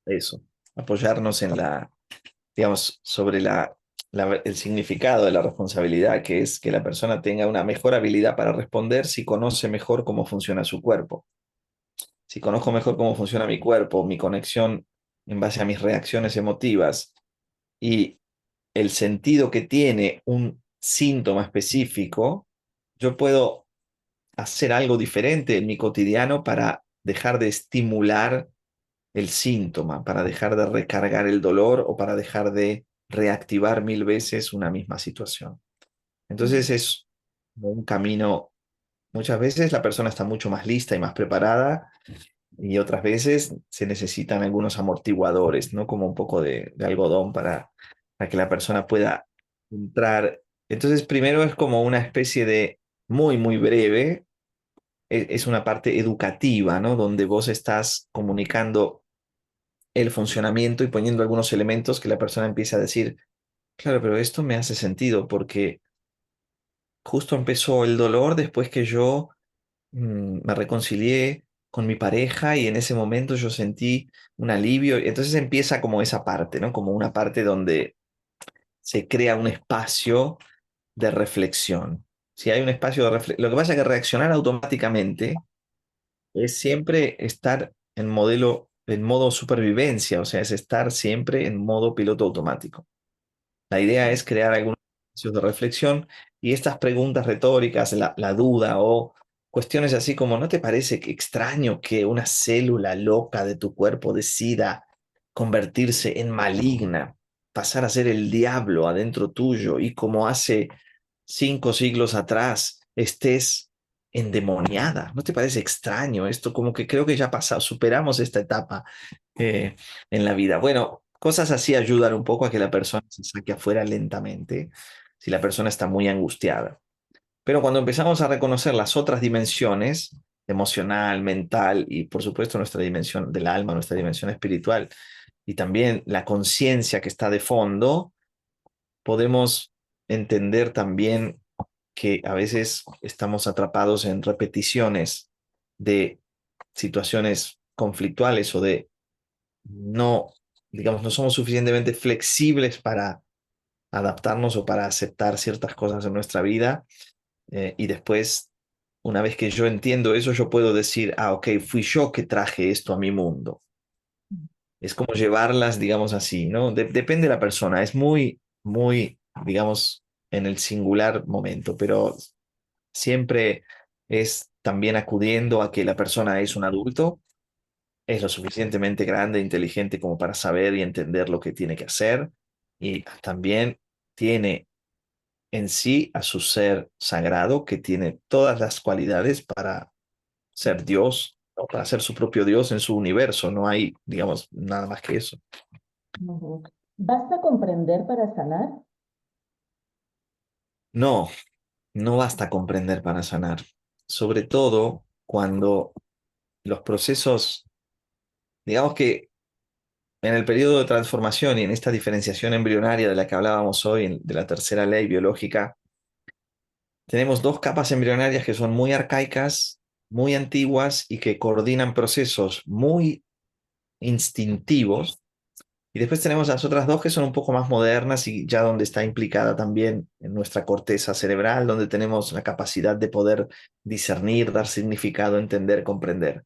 eso, apoyarnos en la, digamos, sobre el significado de la responsabilidad, que es que la persona tenga una mejor habilidad para responder si conoce mejor cómo funciona su cuerpo. Si conozco mejor cómo funciona mi cuerpo, mi conexión en base a mis reacciones emotivas y el sentido que tiene un síntoma específico, yo puedo hacer algo diferente en mi cotidiano para dejar de estimular el síntoma, para dejar de recargar el dolor o para dejar de reactivar mil veces una misma situación. Entonces es un camino, muchas veces la persona está mucho más lista y más preparada y otras veces se necesitan algunos amortiguadores, ¿no? Como un poco de algodón para que la persona pueda entrar. Entonces, primero es como una especie de muy, muy breve, es una parte educativa, ¿no? Donde vos estás comunicando el funcionamiento y poniendo algunos elementos que la persona empieza a decir, claro, pero esto me hace sentido porque justo empezó el dolor después que yo me reconcilié con mi pareja y en ese momento yo sentí un alivio. Y entonces empieza como esa parte, ¿no? Como una parte donde se crea un espacio de reflexión. Si hay un espacio de reflexión, lo que pasa es que reaccionar automáticamente es siempre estar en modo supervivencia, o sea, es estar siempre en modo piloto automático. La idea es crear algunos espacios de reflexión y estas preguntas retóricas, la duda o cuestiones así como, ¿no te parece que extraño que una célula loca de tu cuerpo decida convertirse en maligna, pasar a ser el diablo adentro tuyo y como hace 5 siglos atrás estés endemoniada? ¿No te parece extraño esto? Como que creo que ya pasado, superamos esta etapa eh, en la vida. Bueno, cosas así ayudan un poco a que la persona se saque afuera lentamente, si la persona está muy angustiada. Pero cuando empezamos a reconocer las otras dimensiones, emocional, mental y por supuesto nuestra dimensión del alma, nuestra dimensión espiritual y también la conciencia que está de fondo, podemos entender también que a veces estamos atrapados en repeticiones de situaciones conflictuales o de no, digamos, no somos suficientemente flexibles para adaptarnos o para aceptar ciertas cosas en nuestra vida. Y después, una vez que yo entiendo eso, yo puedo decir, ah, ok, fui yo que traje esto a mi mundo. Es como llevarlas, digamos así, ¿no? Depende de la persona, es muy, muy, digamos, en el singular momento, pero siempre es también acudiendo a que la persona es un adulto, es lo suficientemente grande e inteligente como para saber y entender lo que tiene que hacer y también tiene en sí a su ser sagrado que tiene todas las cualidades para ser Dios, o para ser su propio Dios en su universo. No hay, digamos, nada más que eso. Ujú. ¿Basta comprender para sanar? No, no basta comprender para sanar. Sobre todo cuando los procesos, digamos que en el periodo de transformación y en esta diferenciación embrionaria de la que hablábamos hoy, de la tercera ley biológica, tenemos dos capas embrionarias que son muy arcaicas, muy antiguas y que coordinan procesos muy instintivos. Y después tenemos las otras dos que son un poco más modernas y ya donde está implicada también en nuestra corteza cerebral, donde tenemos la capacidad de poder discernir, dar significado, entender, comprender.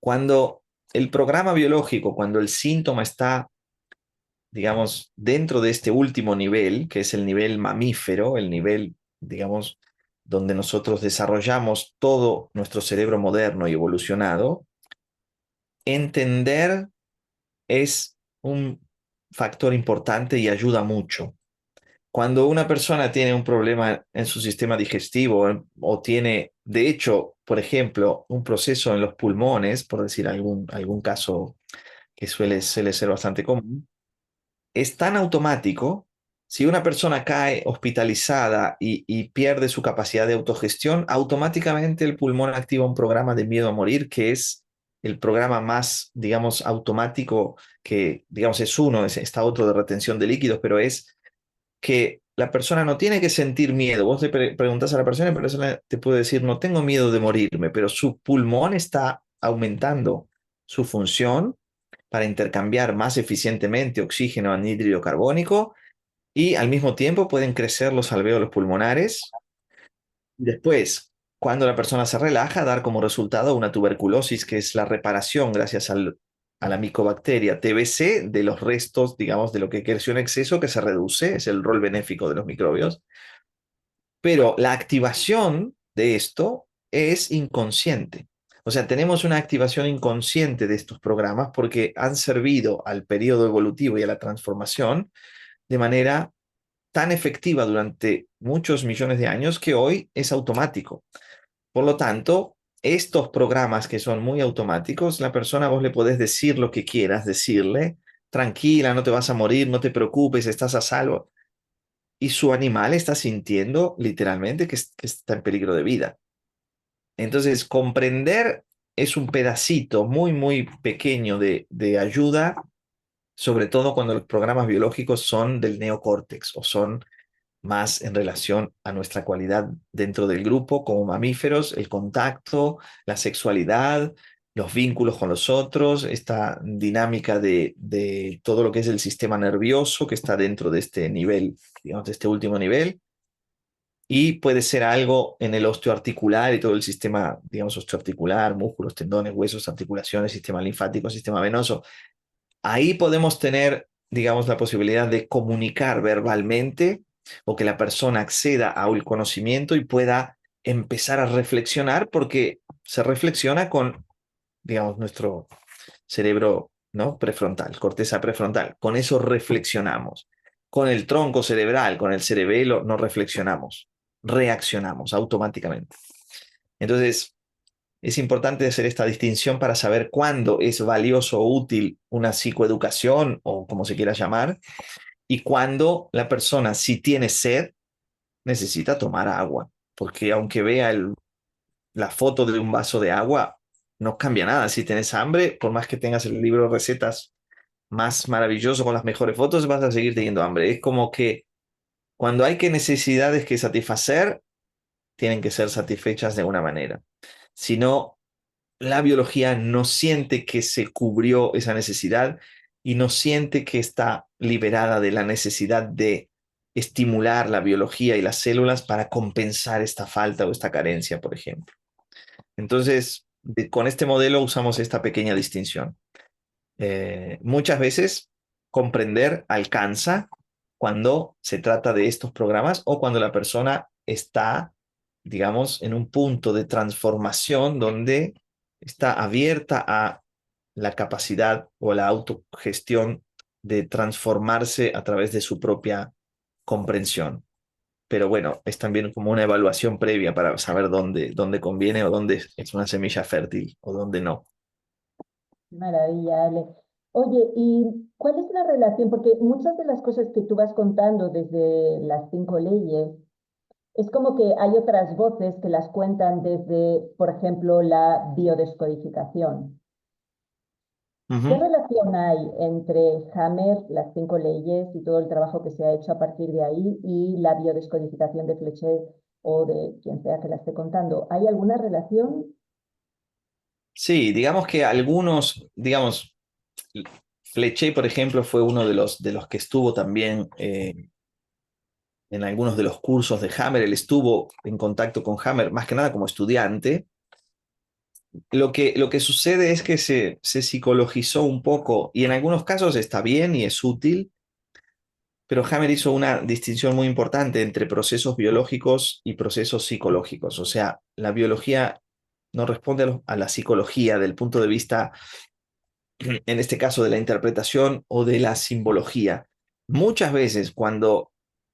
Cuando el programa biológico, cuando el síntoma está, digamos, dentro de este último nivel, que es el nivel mamífero, el nivel, digamos, donde nosotros desarrollamos todo nuestro cerebro moderno y evolucionado, entender es un factor importante y ayuda mucho. Cuando una persona tiene un problema en su sistema digestivo o tiene, de hecho, por ejemplo, un proceso en los pulmones, por decir algún caso que suele ser bastante común, es tan automático. Si una persona cae hospitalizada y pierde su capacidad de autogestión, automáticamente el pulmón activa un programa de miedo a morir, que es el programa más, digamos, automático, que, digamos, es uno, está otro de retención de líquidos, pero es que la persona no tiene que sentir miedo. Vos le preguntas a la persona te puede decir, no tengo miedo de morirme, pero su pulmón está aumentando su función para intercambiar más eficientemente oxígeno anhídrido carbónico y al mismo tiempo pueden crecer los alvéolos pulmonares. Después, cuando la persona se relaja, dar como resultado una tuberculosis, que es la reparación gracias a la micobacteria TBC de los restos, digamos, de lo que creció en exceso, que se reduce, es el rol benéfico de los microbios. Pero la activación de esto es inconsciente. O sea, tenemos una activación inconsciente de estos programas porque han servido al periodo evolutivo y a la transformación de manera tan efectiva durante muchos millones de años que hoy es automático. Por lo tanto, estos programas que son muy automáticos, la persona vos le podés decir lo que quieras decirle, tranquila, no te vas a morir, no te preocupes, estás a salvo. Y su animal está sintiendo literalmente que está en peligro de vida. Entonces, comprender es un pedacito muy, muy pequeño de ayuda, sobre todo cuando los programas biológicos son del neocórtex o son más en relación a nuestra cualidad dentro del grupo como mamíferos, el contacto, la sexualidad, los vínculos con los otros, esta dinámica de todo lo que es el sistema nervioso que está dentro de este nivel, digamos, de este último nivel. Y puede ser algo en el osteoarticular y todo el sistema, digamos, osteoarticular, músculos, tendones, huesos, articulaciones, sistema linfático, sistema venoso. Ahí podemos tener, digamos, la posibilidad de comunicar verbalmente o que la persona acceda a un conocimiento y pueda empezar a reflexionar porque se reflexiona con, digamos, nuestro cerebro, ¿no? Prefrontal, corteza prefrontal. Con eso reflexionamos. Con el tronco cerebral, con el cerebelo, no reflexionamos, reaccionamos automáticamente. Entonces, es importante hacer esta distinción para saber cuándo es valioso o útil una psicoeducación o como se quiera llamar, y cuándo la persona, si tiene sed, necesita tomar agua, porque aunque vea la foto de un vaso de agua, no cambia nada. Si tienes hambre, por más que tengas el libro de recetas más maravilloso con las mejores fotos, vas a seguir teniendo hambre. Es como que cuando hay que necesidades que satisfacer, tienen que ser satisfechas de una manera. Si no, la biología no siente que se cubrió esa necesidad y no siente que está liberada de la necesidad de estimular la biología y las células para compensar esta falta o esta carencia, por ejemplo. Entonces, con este modelo usamos esta pequeña distinción. Muchas veces comprender alcanza cuando se trata de estos programas o cuando la persona está, digamos, en un punto de transformación donde está abierta a la capacidad o la autogestión de transformarse a través de su propia comprensión. Pero bueno, es también como una evaluación previa para saber dónde conviene o dónde es una semilla fértil o dónde no. Maravilla, Ale. Oye, ¿y cuál es la relación? Porque muchas de las cosas que tú vas contando desde las 5 leyes, es como que hay otras voces que las cuentan desde, por ejemplo, la biodescodificación. ¿Qué Ujú. relación hay entre Hammer, las 5 leyes y todo el trabajo que se ha hecho a partir de ahí y la biodescodificación de Flechet o de quien sea que la esté contando? ¿Hay alguna relación? Sí, digamos que algunos, digamos, Fleché, por ejemplo, fue uno de los que estuvo también en algunos de los cursos de Hammer. Él estuvo en contacto con Hammer, más que nada como estudiante. Lo que sucede es que se psicologizó un poco y en algunos casos está bien y es útil, pero Hammer hizo una distinción muy importante entre procesos biológicos y procesos psicológicos. O sea, la biología no responde a la psicología del punto de vista, en este caso, de la interpretación o de la simbología. Muchas veces cuando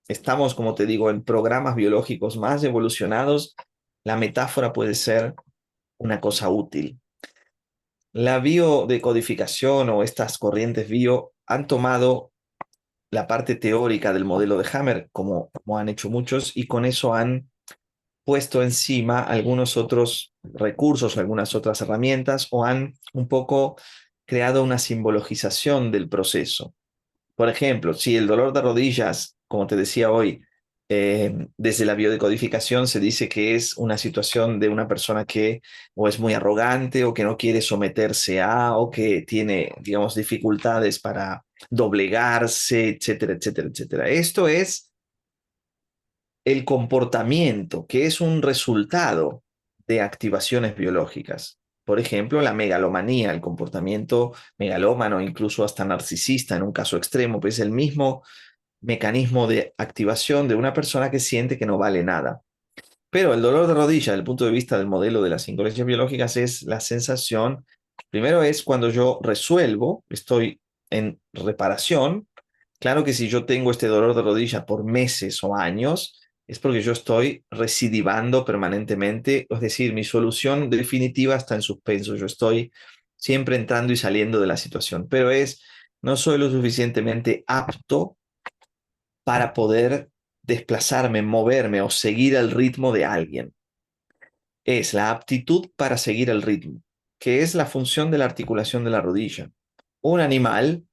estamos, como te digo, en programas biológicos más evolucionados, la metáfora puede ser una cosa útil. La biodecodificación o estas corrientes bio han tomado la parte teórica del modelo de Hammer, como han hecho muchos, y con eso han puesto encima algunos otros recursos, algunas otras herramientas, o han un poco creado una simbologización del proceso. Por ejemplo, si el dolor de rodillas, como te decía hoy, desde la biodecodificación se dice que es una situación de una persona que o es muy arrogante o que no quiere someterse a o que tiene, digamos, dificultades para doblegarse, etcétera, etcétera, etcétera. Esto es el comportamiento, que es un resultado de activaciones biológicas. Por ejemplo, la megalomanía, el comportamiento megalómano, incluso hasta narcisista en un caso extremo, pues es el mismo mecanismo de activación de una persona que siente que no vale nada. Pero el dolor de rodilla, desde el punto de vista del modelo de las 5 leyes biológicas, es la sensación, primero es cuando yo resuelvo, estoy en reparación. Claro que si yo tengo este dolor de rodilla por meses o años, es porque yo estoy recidivando permanentemente, es decir, mi solución definitiva está en suspenso, yo estoy siempre entrando y saliendo de la situación, pero no soy lo suficientemente apto para poder desplazarme, moverme o seguir el ritmo de alguien. Es la aptitud para seguir el ritmo, que es la función de la articulación de la rodilla. Un animal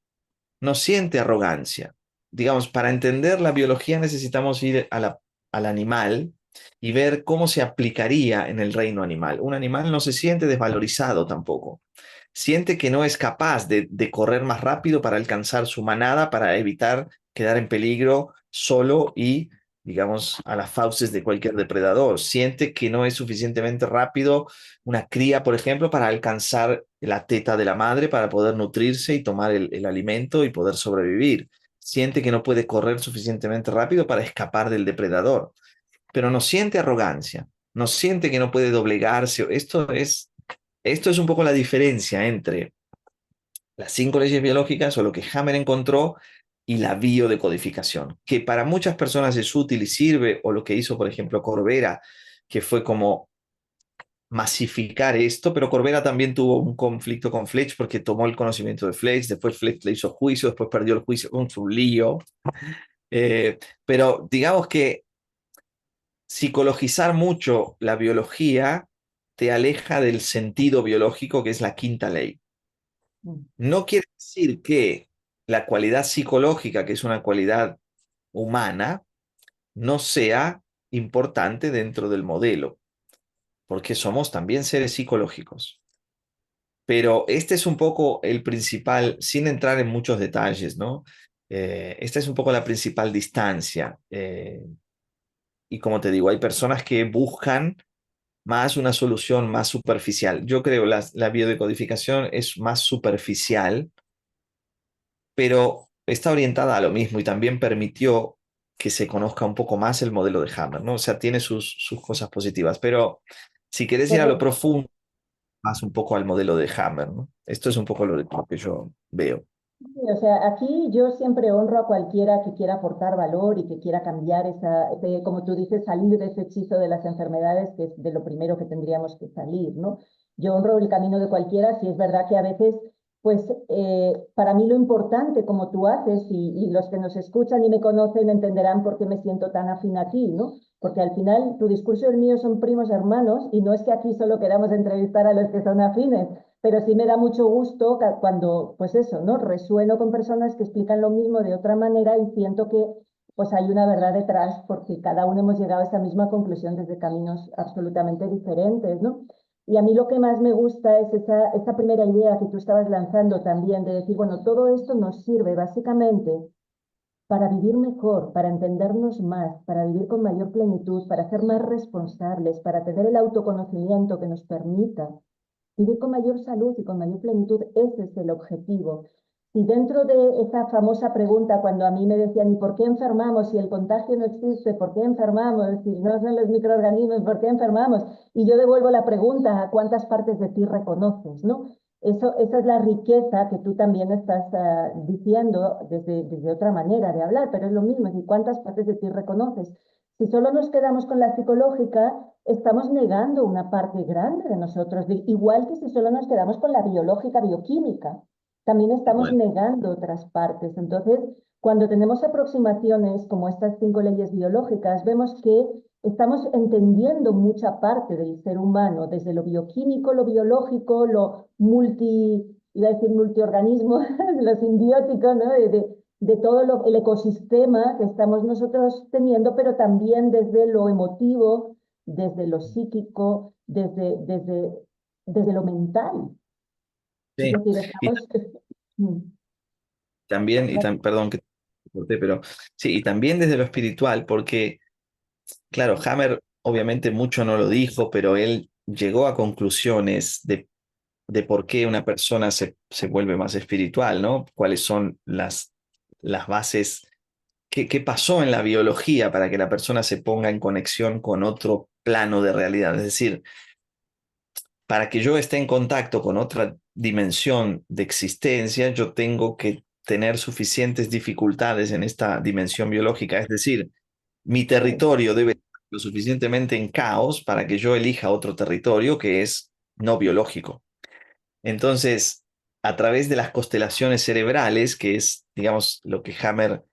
no siente arrogancia. Digamos, para entender la biología necesitamos ir al animal y ver cómo se aplicaría en el reino animal. Un animal no se siente desvalorizado tampoco. Siente que no es capaz de correr más rápido para alcanzar su manada, para evitar quedar en peligro solo y, digamos, a las fauces de cualquier depredador. Siente que no es suficientemente rápido una cría, por ejemplo, para alcanzar la teta de la madre, para poder nutrirse y tomar el alimento y poder sobrevivir. Siente que no puede correr suficientemente rápido para escapar del depredador, pero no siente arrogancia, no siente que no puede doblegarse. Esto es un poco la diferencia entre las 5 leyes biológicas o lo que Hammer encontró y la biodecodificación, que para muchas personas es útil y sirve, o lo que hizo, por ejemplo, Corbera, que fue como masificar esto, pero Corbera también tuvo un conflicto con Fletch porque tomó el conocimiento de Fletch, después Fletch le hizo juicio, después perdió el juicio, un lío. Pero digamos que psicologizar mucho la biología te aleja del sentido biológico, que es la 5.ª ley. Mm. No quiere decir que la cualidad psicológica, que es una cualidad humana, no sea importante dentro del modelo, porque somos también seres psicológicos. pero este es un poco el principal, sin entrar en muchos detalles, ¿no? Esta es un poco la principal distancia. Y como te digo, hay personas que buscan más una solución más superficial. Yo creo la biodecodificación es más superficial, pero está orientada a lo mismo y también permitió que se conozca un poco más el modelo de Hammer, ¿no? O sea, tiene sus cosas positivas, pero si querés ir a lo Correcto. profundo, más un poco al modelo de Hammer, ¿no? Esto es un poco lo que yo veo. Sí, o sea, aquí yo siempre honro a cualquiera que quiera aportar valor y que quiera cambiar como tú dices, salir de ese hechizo de las enfermedades, que es de lo primero que tendríamos que salir, ¿no? Yo honro el camino de cualquiera, si es verdad que a veces, pues, para mí lo importante, como tú haces, y los que nos escuchan y me conocen entenderán por qué me siento tan afín a ti, ¿no? Porque al final tu discurso y el mío son primos hermanos, y no es que aquí solo queramos entrevistar a los que son afines, pero sí me da mucho gusto cuando, pues eso, ¿no? Resueno con personas que explican lo mismo de otra manera y siento que pues hay una verdad detrás porque cada uno hemos llegado a esa misma conclusión desde caminos absolutamente diferentes, ¿no? Y a mí lo que más me gusta es esa primera idea que tú estabas lanzando también de decir, bueno, todo esto nos sirve básicamente para vivir mejor, para entendernos más, para vivir con mayor plenitud, para ser más responsables, para tener el autoconocimiento que nos permita vivir con mayor salud y con mayor plenitud. Ese es el objetivo. Y dentro de esa famosa pregunta, cuando a mí me decían, ¿y por qué enfermamos? Si el contagio no existe, ¿por qué enfermamos? Si no son los microorganismos, ¿por qué enfermamos? Y yo devuelvo la pregunta, ¿a cuántas partes de ti reconoces? ¿No? Esa es la riqueza que tú también estás diciendo desde otra manera de hablar, pero es lo mismo, es cuántas partes de ti reconoces. Si solo nos quedamos con la psicológica, estamos negando una parte grande de nosotros, igual que si solo nos quedamos con la biológica, bioquímica, también estamos Bueno, negando otras partes. Entonces, cuando tenemos aproximaciones como estas 5 leyes biológicas, vemos que estamos entendiendo mucha parte del ser humano, desde lo bioquímico, lo biológico, lo iba a decir multiorganismo, lo simbiótico, ¿no? De todo el ecosistema que estamos nosotros teniendo, pero también desde lo emotivo, desde lo psíquico, desde lo mental. Es sí. decir, Y estamos... Mm, también, perdón que te corté, pero sí, y también desde lo espiritual, porque, claro, Hammer obviamente mucho no lo dijo, pero él llegó a conclusiones de por qué una persona se vuelve más espiritual, ¿no? ¿Cuáles son las bases? ¿Qué pasó en la biología para que la persona se ponga en conexión con otro plano de realidad? Es decir, para que yo esté en contacto con otra dimensión de existencia, yo tengo que tener suficientes dificultades en esta dimensión biológica. Es decir, mi sí, territorio debe estar lo suficientemente en caos para que yo elija otro territorio que es no biológico. Entonces, a través de las constelaciones cerebrales, que es, digamos, lo que Hammer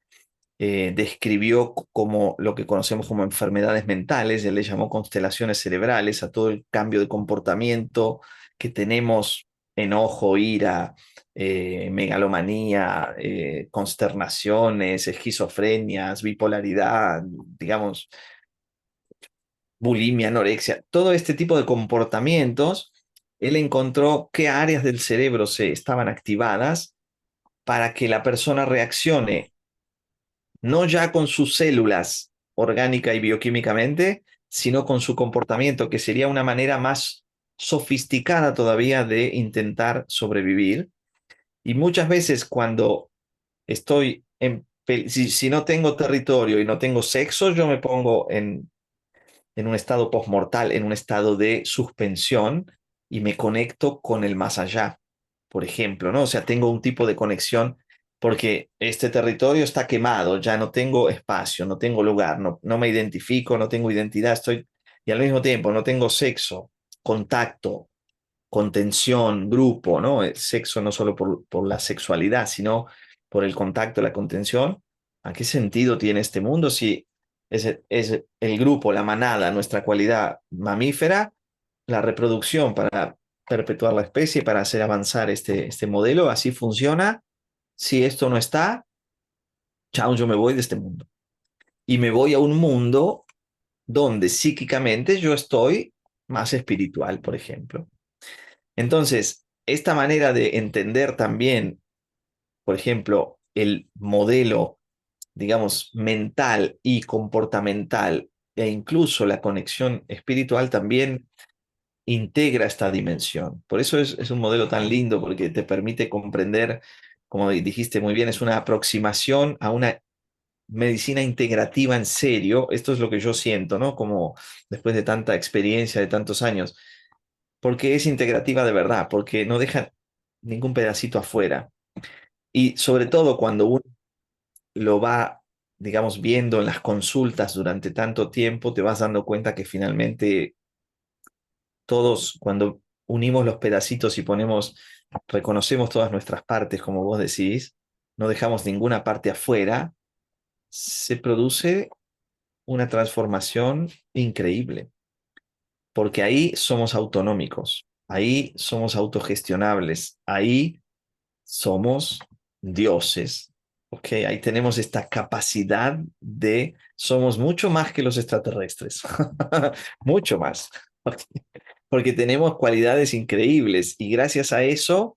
describió como lo que conocemos como enfermedades mentales, él le llamó constelaciones cerebrales a todo el cambio de comportamiento que tenemos, enojo, ira, megalomanía, consternaciones, esquizofrenias, bipolaridad, digamos, bulimia, anorexia, todo este tipo de comportamientos, él encontró qué áreas del cerebro se estaban activadas para que la persona reaccione no ya con sus células orgánica y bioquímicamente, sino con su comportamiento, que sería una manera más sofisticada todavía de intentar sobrevivir. Y muchas veces cuando estoy si no tengo territorio y no tengo sexo, yo me pongo en un estado postmortal, en un estado de suspensión y me conecto con el más allá, por ejemplo, ¿no? O sea, tengo un tipo de conexión porque este territorio está quemado, ya no tengo espacio, no tengo lugar, no me identifico, no tengo identidad, estoy, y al mismo tiempo no tengo sexo, contacto, contención, grupo, ¿no? El sexo no solo por la sexualidad, sino por el contacto, la contención. ¿A qué sentido tiene este mundo si es el grupo, la manada, nuestra cualidad mamífera, la reproducción para perpetuar la especie, para hacer avanzar este modelo? Así funciona. Si esto no está, chao, yo me voy de este mundo. Y me voy a un mundo donde psíquicamente yo estoy más espiritual, por ejemplo. Entonces, esta manera de entender también, por ejemplo, el modelo, digamos, mental y comportamental e incluso la conexión espiritual también integra esta dimensión. Por eso es un modelo tan lindo porque te permite comprender, como dijiste muy bien, es una aproximación a una medicina integrativa en serio. Esto es lo que yo siento, ¿no? Como después de tanta experiencia, de tantos años, porque es integrativa de verdad, porque no deja ningún pedacito afuera. Y sobre todo cuando uno lo va, digamos, viendo en las consultas durante tanto tiempo, te vas dando cuenta que finalmente todos, cuando unimos los pedacitos y reconocemos todas nuestras partes, como vos decís, no dejamos ninguna parte afuera, se produce una transformación increíble, porque ahí somos autonómicos, ahí somos autogestionables, ahí somos dioses, ¿ok? Ahí tenemos esta capacidad somos mucho más que los extraterrestres, mucho más, ¿ok? Porque tenemos cualidades increíbles y gracias a eso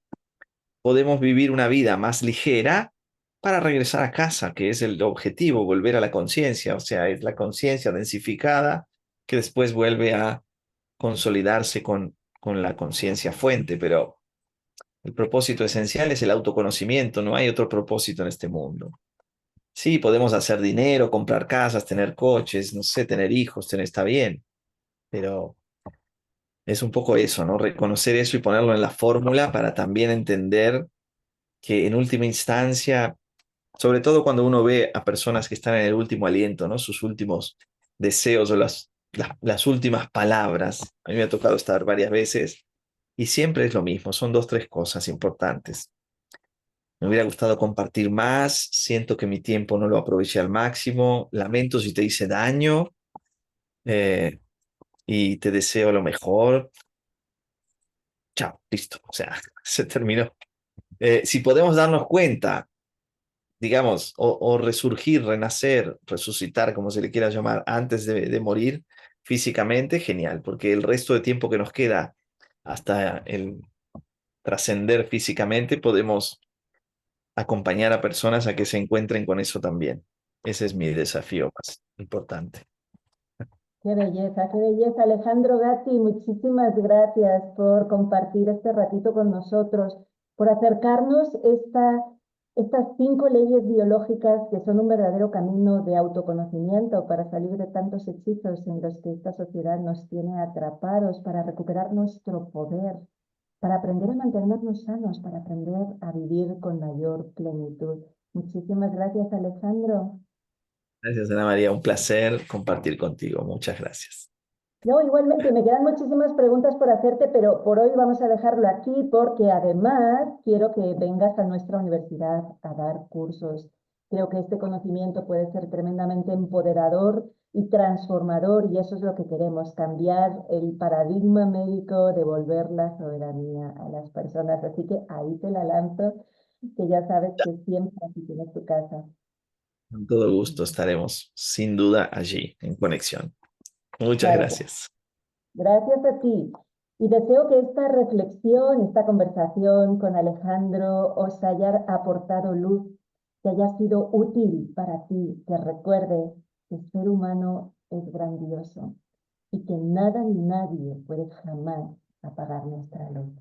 podemos vivir una vida más ligera para regresar a casa, que es el objetivo, volver a la conciencia, o sea, es la conciencia densificada que después vuelve a consolidarse con la conciencia fuente, pero el propósito esencial es el autoconocimiento, no hay otro propósito en este mundo. Sí, podemos hacer dinero, comprar casas, tener coches, no sé, tener hijos, está bien, pero es un poco eso, ¿no? Reconocer eso y ponerlo en la fórmula para también entender que en última instancia, sobre todo cuando uno ve a personas que están en el último aliento, ¿no? Sus últimos deseos o las últimas palabras. A mí me ha tocado estar varias veces y siempre es lo mismo, son dos, tres cosas importantes. Me hubiera gustado compartir más, siento que mi tiempo no lo aproveché al máximo, lamento si te hice daño eh, y te deseo lo mejor. Chao, listo, o sea, se terminó. Si podemos darnos cuenta, digamos, o resurgir, renacer, resucitar, como se le quiera llamar, antes de morir físicamente, genial, porque el resto de tiempo que nos queda hasta el trascender físicamente, podemos acompañar a personas a que se encuentren con eso también. Ese es mi desafío más importante. Qué belleza, Alejandro Gatti. Muchísimas gracias por compartir este ratito con nosotros, por acercarnos estas 5 leyes biológicas que son un verdadero camino de autoconocimiento para salir de tantos hechizos en los que esta sociedad nos tiene atrapados, para recuperar nuestro poder, para aprender a mantenernos sanos, para aprender a vivir con mayor plenitud. Muchísimas gracias, Alejandro. Gracias, Ana María. Un placer compartir contigo. Muchas gracias. No, igualmente, me quedan muchísimas preguntas por hacerte, pero por hoy vamos a dejarlo aquí porque además quiero que vengas a nuestra universidad a dar cursos. Creo que este conocimiento puede ser tremendamente empoderador y transformador y eso es lo que queremos, cambiar el paradigma médico, devolver la soberanía a las personas. Así que ahí te la lanzo, que ya sabes que siempre aquí tienes tu casa. Con todo gusto estaremos sin duda allí en conexión. Muchas Claro que sí. gracias. Gracias a ti. Y deseo que esta reflexión, esta conversación con Alejandro os haya aportado luz, que haya sido útil para ti, que recuerdes que el ser humano es grandioso y que nada ni nadie puede jamás apagar nuestra luz.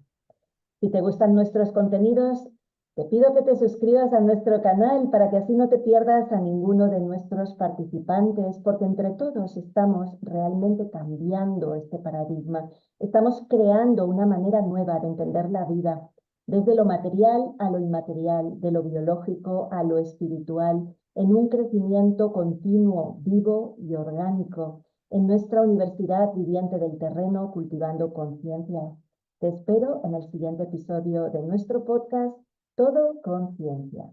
Si te gustan nuestros contenidos, te pido que te suscribas a nuestro canal para que así no te pierdas a ninguno de nuestros participantes, porque entre todos estamos realmente cambiando este paradigma. Estamos creando una manera nueva de entender la vida, desde lo material a lo inmaterial, de lo biológico a lo espiritual, en un crecimiento continuo, vivo y orgánico, en nuestra Universidad Viviente del Terreno, cultivando conciencia. Te espero en el siguiente episodio de nuestro podcast Todo con Ciencia.